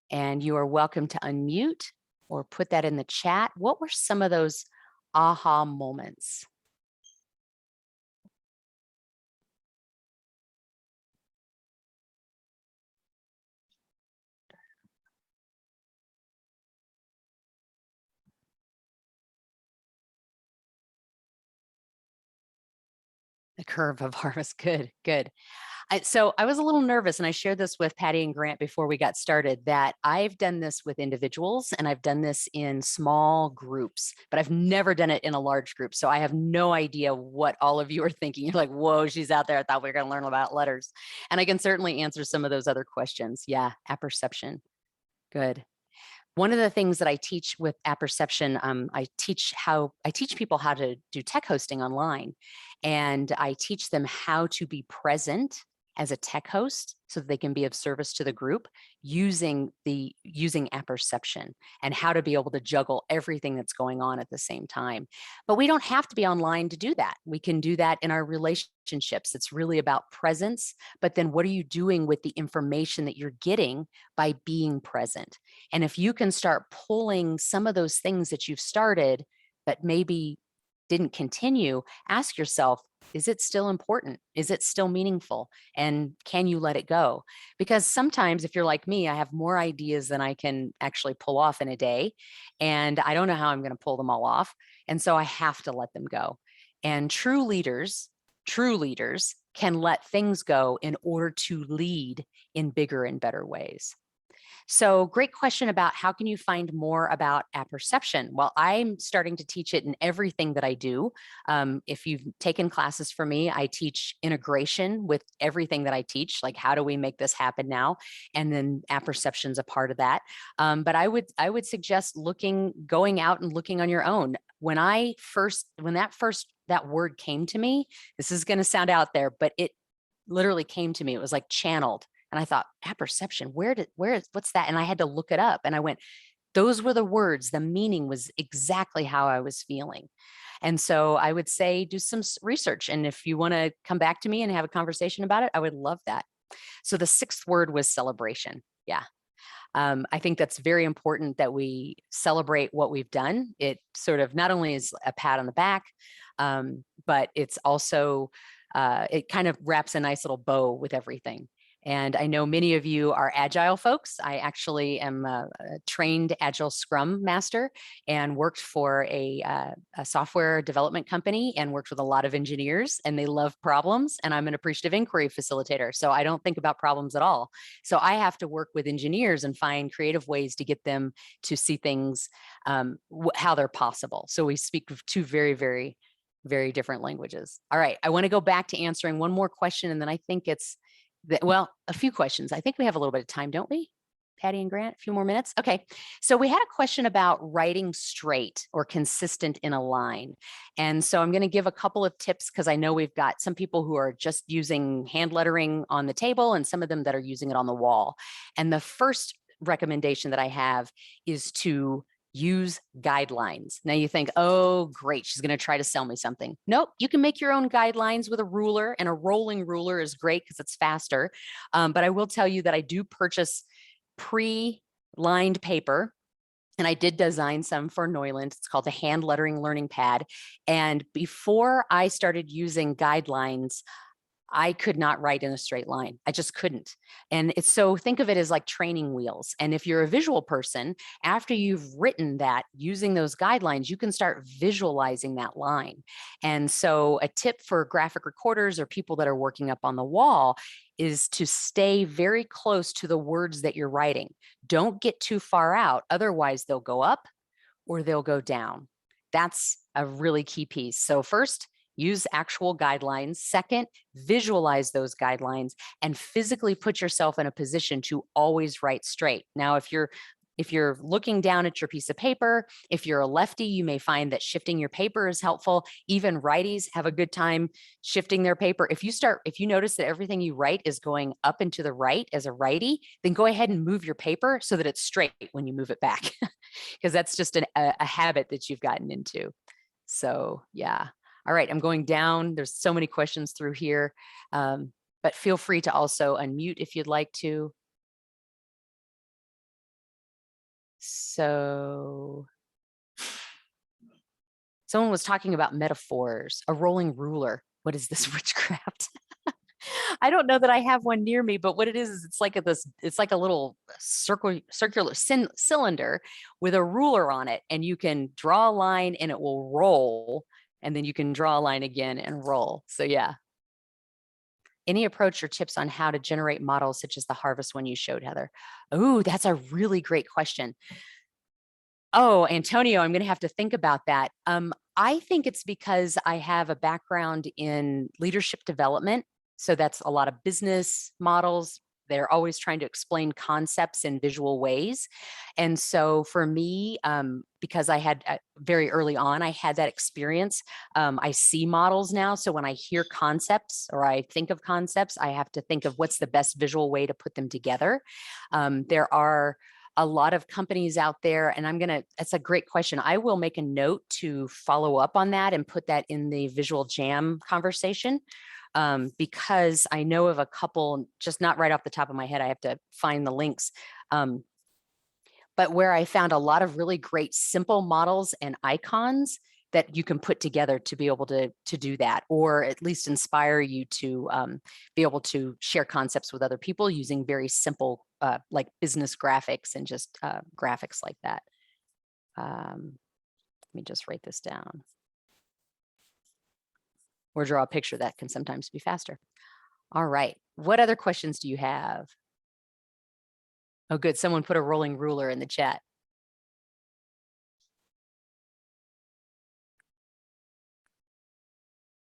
And you are welcome to unmute or put that in the chat. What were some of those aha moments? The curve of harvest. Good, good. So I was a little nervous, and I shared this with Patty and Grant before we got started, that I've done this with individuals and I've done this in small groups, but I've never done it in a large group. So I have no idea what all of you are thinking. You're like, whoa, she's out there. I thought we were going to learn about letters. And I can certainly answer some of those other questions. Yeah, apperception. Good. One of the things that I teach with apperception, I teach people how to do tech hosting online, and I teach them how to be present as a tech host so that they can be of service to the group using apperception and how to be able to juggle everything that's going on at the same time. But we don't have to be online to do that. We can do that in our relationships. It's really about presence, but then what are you doing with the information that you're getting by being present? And if you can start pulling some of those things that you've started, but maybe didn't continue, ask yourself, is it still important? Is it still meaningful? And can you let it go? Because sometimes if you're like me, I have more ideas than I can actually pull off in a day. And I don't know how I'm going to pull them all off. And so I have to let them go. And true leaders can let things go in order to lead in bigger and better ways. So great question about how can you find more about apperception? Well, I'm starting to teach it in everything that I do. If you've taken classes from me, I teach integration with everything that I teach, like how do we make this happen now? And then apperception's a part of that. But I would suggest going out and looking on your own. When that word came to me, this is going to sound out there, but it literally came to me. It was like channeled. And I thought, apperception, what's that? And I had to look it up and I went, those were the words. The meaning was exactly how I was feeling. And so I would say, do some research. And if you want to come back to me and have a conversation about it, I would love that. So the sixth word was celebration. Yeah. I think that's very important that we celebrate what we've done. It sort of not only is a pat on the back, but it's also, it kind of wraps a nice little bow with everything. And I know many of you are agile folks. I actually am a trained agile scrum master and worked for a software development company and worked with a lot of engineers, and they love problems. And I'm an appreciative inquiry facilitator. So I don't think about problems at all. So I have to work with engineers and find creative ways to get them to see things how they're possible. So we speak two very, very, very different languages. All right. I want to go back to answering one more question, and then I think it's a few questions. I think we have a little bit of time, don't we? Patty and Grant, a few more minutes. Okay. So we had a question about writing straight or consistent in a line. And so I'm going to give a couple of tips because I know we've got some people who are just using hand lettering on the table and some of them that are using it on the wall. And the first recommendation that I have is to use guidelines. Now you think, oh, great, she's going to try to sell me something. Nope, you can make your own guidelines with a ruler, and a rolling ruler is great because it's faster. But I will tell you that I do purchase pre-lined paper, and I did design some for Neuland. It's called the Hand Lettering Learning Pad. And before I started using guidelines, I could not write in a straight line. I just couldn't. And it's so, think of it as like training wheels. And if you're a visual person, after you've written that using those guidelines, you can start visualizing that line. And so a tip for graphic recorders or people that are working up on the wall is to stay very close to the words that you're writing. Don't get too far out. Otherwise they'll go up or they'll go down. That's a really key piece. So first, use actual guidelines. Second, visualize those guidelines and physically put yourself in a position to always write straight. Now, if you're looking down at your piece of paper, if you're a lefty, you may find that shifting your paper is helpful. Even righties have a good time shifting their paper. If you notice that everything you write is going up and to the right as a righty, then go ahead and move your paper so that it's straight when you move it back, because that's just a habit that you've gotten into. So yeah. All right, I'm going down. There's so many questions through here, but feel free to also unmute if you'd like to. So someone was talking about metaphors, a rolling ruler. What is this witchcraft? I don't know that I have one near me, but what it is it's like a little circular cylinder with a ruler on it, and you can draw a line and it will roll. And then you can draw a line again and roll. So yeah. Any approach or tips on how to generate models such as the harvest one you showed, Heather? Oh, that's a really great question. Oh, Antonio, I'm going to have to think about that. I think it's because I have a background in leadership development. So that's a lot of business models, they're always trying to explain concepts in visual ways. And so for me, because I had very early on, I had that experience. I see models now. So when I hear concepts or I think of concepts, I have to think of what's the best visual way to put them together. There are a lot of companies out there, and that's a great question. I will make a note to follow up on that and put that in the Visual Jam conversation, because I know of a couple, just not right off the top of my head, I have to find the links, but where I found a lot of really great simple models and icons that you can put together to be able to do that, or at least inspire you to be able to share concepts with other people using very simple like business graphics and just graphics like that. Let me just write this down. Or draw a picture. That can sometimes be faster. All right. What other questions do you have? Oh, good. Someone put a rolling ruler in the chat.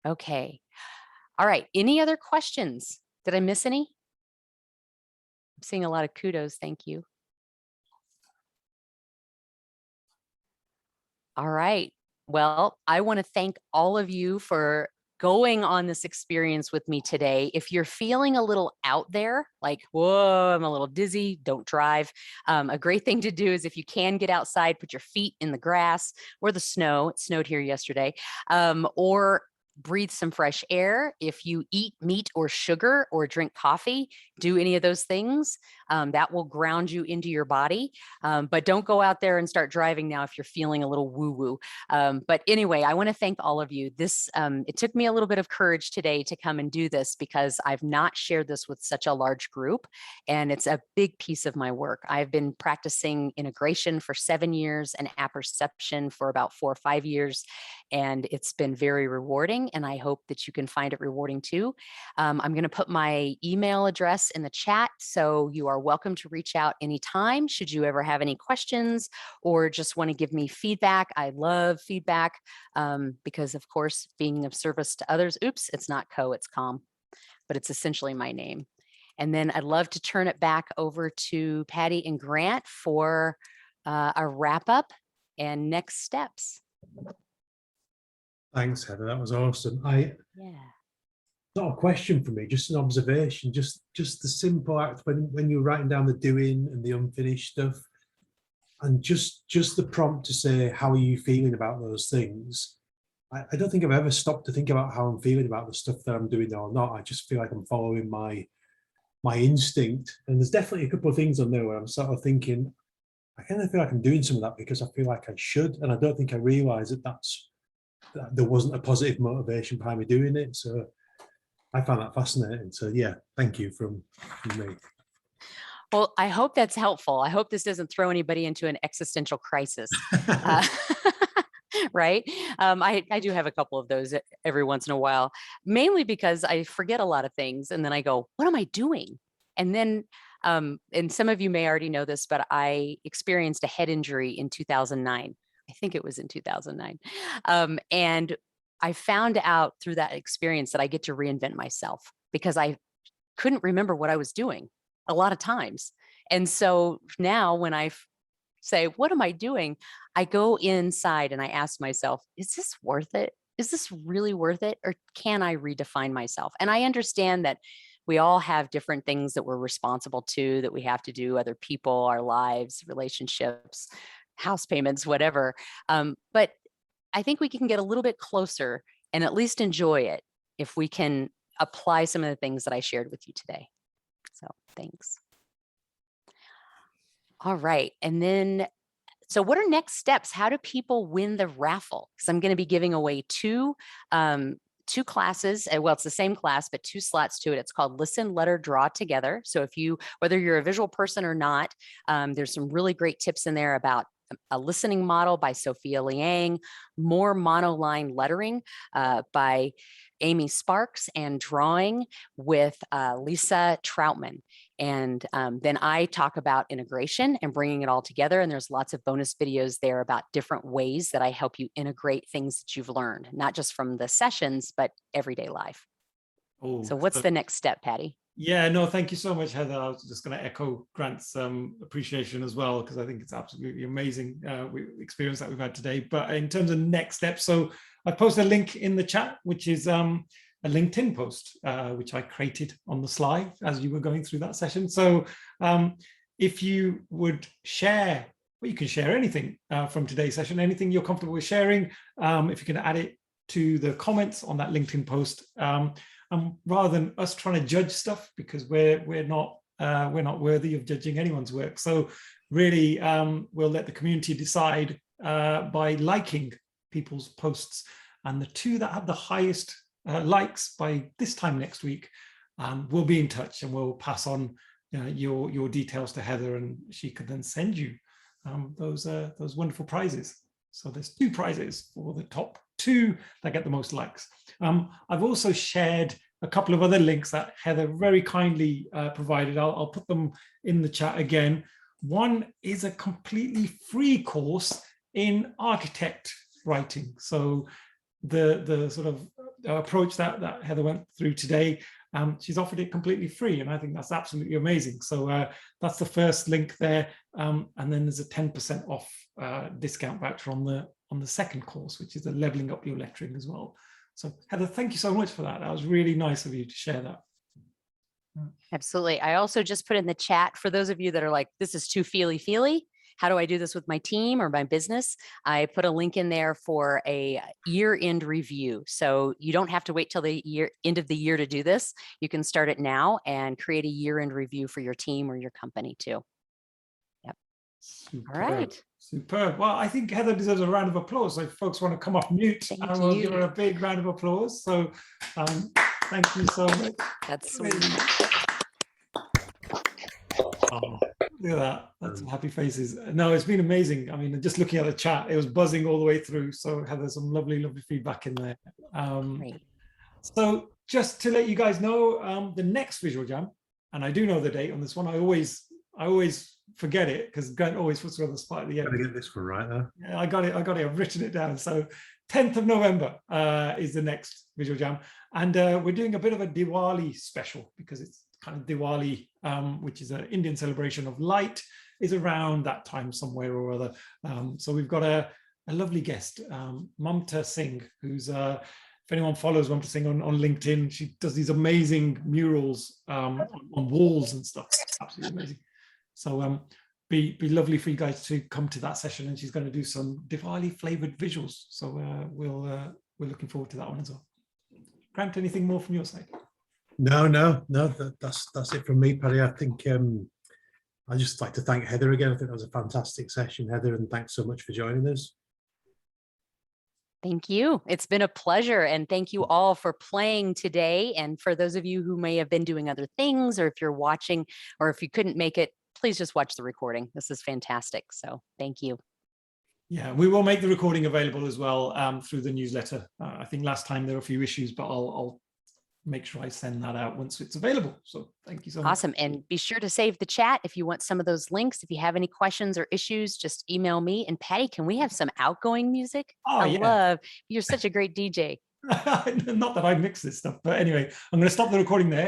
Okay. All right. Any other questions? Did I miss any? I'm seeing a lot of kudos. Thank you. All right. Well, I want to thank all of you for going on this experience with me today. If you're feeling a little out there, like, whoa, I'm a little dizzy, don't drive. A great thing to do is if you can get outside, put your feet in the grass or the snow. It snowed here yesterday. Or breathe some fresh air. If you eat meat or sugar or drink coffee, do any of those things. That will ground you into your body. But don't go out there and start driving now if you're feeling a little woo-woo. But anyway, I want to thank all of you. It took me a little bit of courage today to come and do this because I've not shared this with such a large group, and it's a big piece of my work. I've been practicing integration for 7 years and apperception for about 4 or 5 years, and it's been very rewarding, and I hope that you can find it rewarding too. I'm going to put my email address in the chat, so you are welcome to reach out anytime should you ever have any questions or just want to give me feedback. I love feedback because, of course, being of service to others, oops, it's not Co, it's Com, but it's essentially my name. And then I'd love to turn it back over to Patty and Grant for a wrap up and next steps. Thanks, Heather. That was awesome. Yeah. Not a question for me, just an observation. Just the simple act when you're writing down the doing and the unfinished stuff, and just the prompt to say, how are you feeling about those things? I don't think I've ever stopped to think about how I'm feeling about the stuff that I'm doing or not. I just feel like I'm following my instinct. And there's definitely a couple of things on there where I'm sort of thinking, I kind of feel like I'm doing some of that because I feel like I should, and I don't think I realize that there wasn't a positive motivation behind me doing it. So I found that fascinating. So yeah, thank you from me. Well, I hope that's helpful. I hope this doesn't throw anybody into an existential crisis. Right? I do have a couple of those every once in a while, mainly because I forget a lot of things. And then I go, what am I doing? And then, and some of you may already know this, but I experienced a head injury in 2009. I think it was in 2009. And I found out through that experience that I get to reinvent myself because I couldn't remember what I was doing a lot of times. And so now when I say, what am I doing? I go inside and I ask myself, is this worth it? Is this really worth it? Or can I redefine myself? And I understand that we all have different things that we're responsible to, that we have to do, other people, our lives, relationships, house payments, whatever. But I think we can get a little bit closer and at least enjoy it if we can apply some of the things that I shared with you today. So thanks. All right. And then, so what are next steps? How do people win the raffle? Because I'm going to be giving away two classes. Well, it's the same class, but 2 slots to it. It's called Listen, Letter, Draw Together. So whether you're a visual person or not, there's some really great tips in there about a listening model by Sophia Liang, more monoline lettering by Amy Sparks, and drawing with Lisa Troutman. And then I talk about integration and bringing it all together. And there's lots of bonus videos there about different ways that I help you integrate things that you've learned, not just from the sessions, but everyday life. Oh, so what's the next step, Patty? Yeah, no, thank you so much, Heather. I was just going to echo Grant's appreciation as well, because I think it's absolutely amazing experience that we've had today. But in terms of next steps, so I posted a link in the chat, which is a LinkedIn post, which I created on the slide as you were going through that session. So if you would share, well, you can share anything from today's session, anything you're comfortable with sharing, if you can add it to the comments on that LinkedIn post. Rather than us trying to judge stuff, because we're not worthy of judging anyone's work. So really, we'll let the community decide by liking people's posts, and the two that have the highest likes by this time next week, we'll be in touch and we'll pass on your details to Heather, and she could then send you those wonderful prizes. So there's 2 prizes for the top 2 that get the most likes. I've also shared a couple of other links that Heather very kindly provided. I'll put them in the chat again. One is a completely free course in architect writing. So the sort of approach that Heather went through today, she's offered it completely free, and I think that's absolutely amazing. So that's the first link there, and then there's a 10% off discount voucher on the second course, which is the leveling up your lettering as well. So Heather, thank you so much for that. That was really nice of you to share that. Absolutely. I also just put in the chat for those of you that are like, this is too feely. How do I do this with my team or my business? I put a link in there for a year-end review. So you don't have to wait till the end of the year to do this. You can start it now and create a year-end review for your team or your company too. Yep. Superb. All right. Superb. Well, I think Heather deserves a round of applause. So if folks want to come off mute, we'll give her a big round of applause. So thank you so much. That's sweet. Oh, look at that. That's some happy faces. No, it's been amazing. I mean, just looking at the chat, it was buzzing all the way through. So Heather, some lovely feedback in there. So just to let you guys know, the next Visual Jam, and I do know the date on this one. I always forget it because Grant always puts me on the spot at the end. Gotta get this one right there. Yeah, I got it. I've written it down. So 10th of November is the next Visual Jam, and we're doing a bit of a Diwali special because it's kind of Diwali, which is an Indian celebration of light, is around that time somewhere or other. So we've got a lovely guest, Mamta Singh, who's if anyone follows Mamta Singh on LinkedIn, she does these amazing murals on walls and stuff. Absolutely amazing. So be lovely for you guys to come to that session, and she's going to do some Diwali flavored visuals. So we're looking forward to that one as well. Grant, anything more from your side? No, that's it from me, Paddy. I think I just like to thank Heather again. I think that was a fantastic session, Heather, and thanks so much for joining us. Thank you. It's been a pleasure. And thank you all for playing today. And for those of you who may have been doing other things, or if you're watching, or if you couldn't make it, please just watch the recording. This is fantastic. So thank you. Yeah, we will make the recording available as well through the newsletter. I think last time there were a few issues, but I'll make sure I send that out once it's available. So thank you so much. Awesome. And be sure to save the chat if you want some of those links. If you have any questions or issues, just email me. And Patty, can we have some outgoing music? Oh, You're such a great DJ. Not that I mix this stuff, but anyway, I'm going to stop the recording there.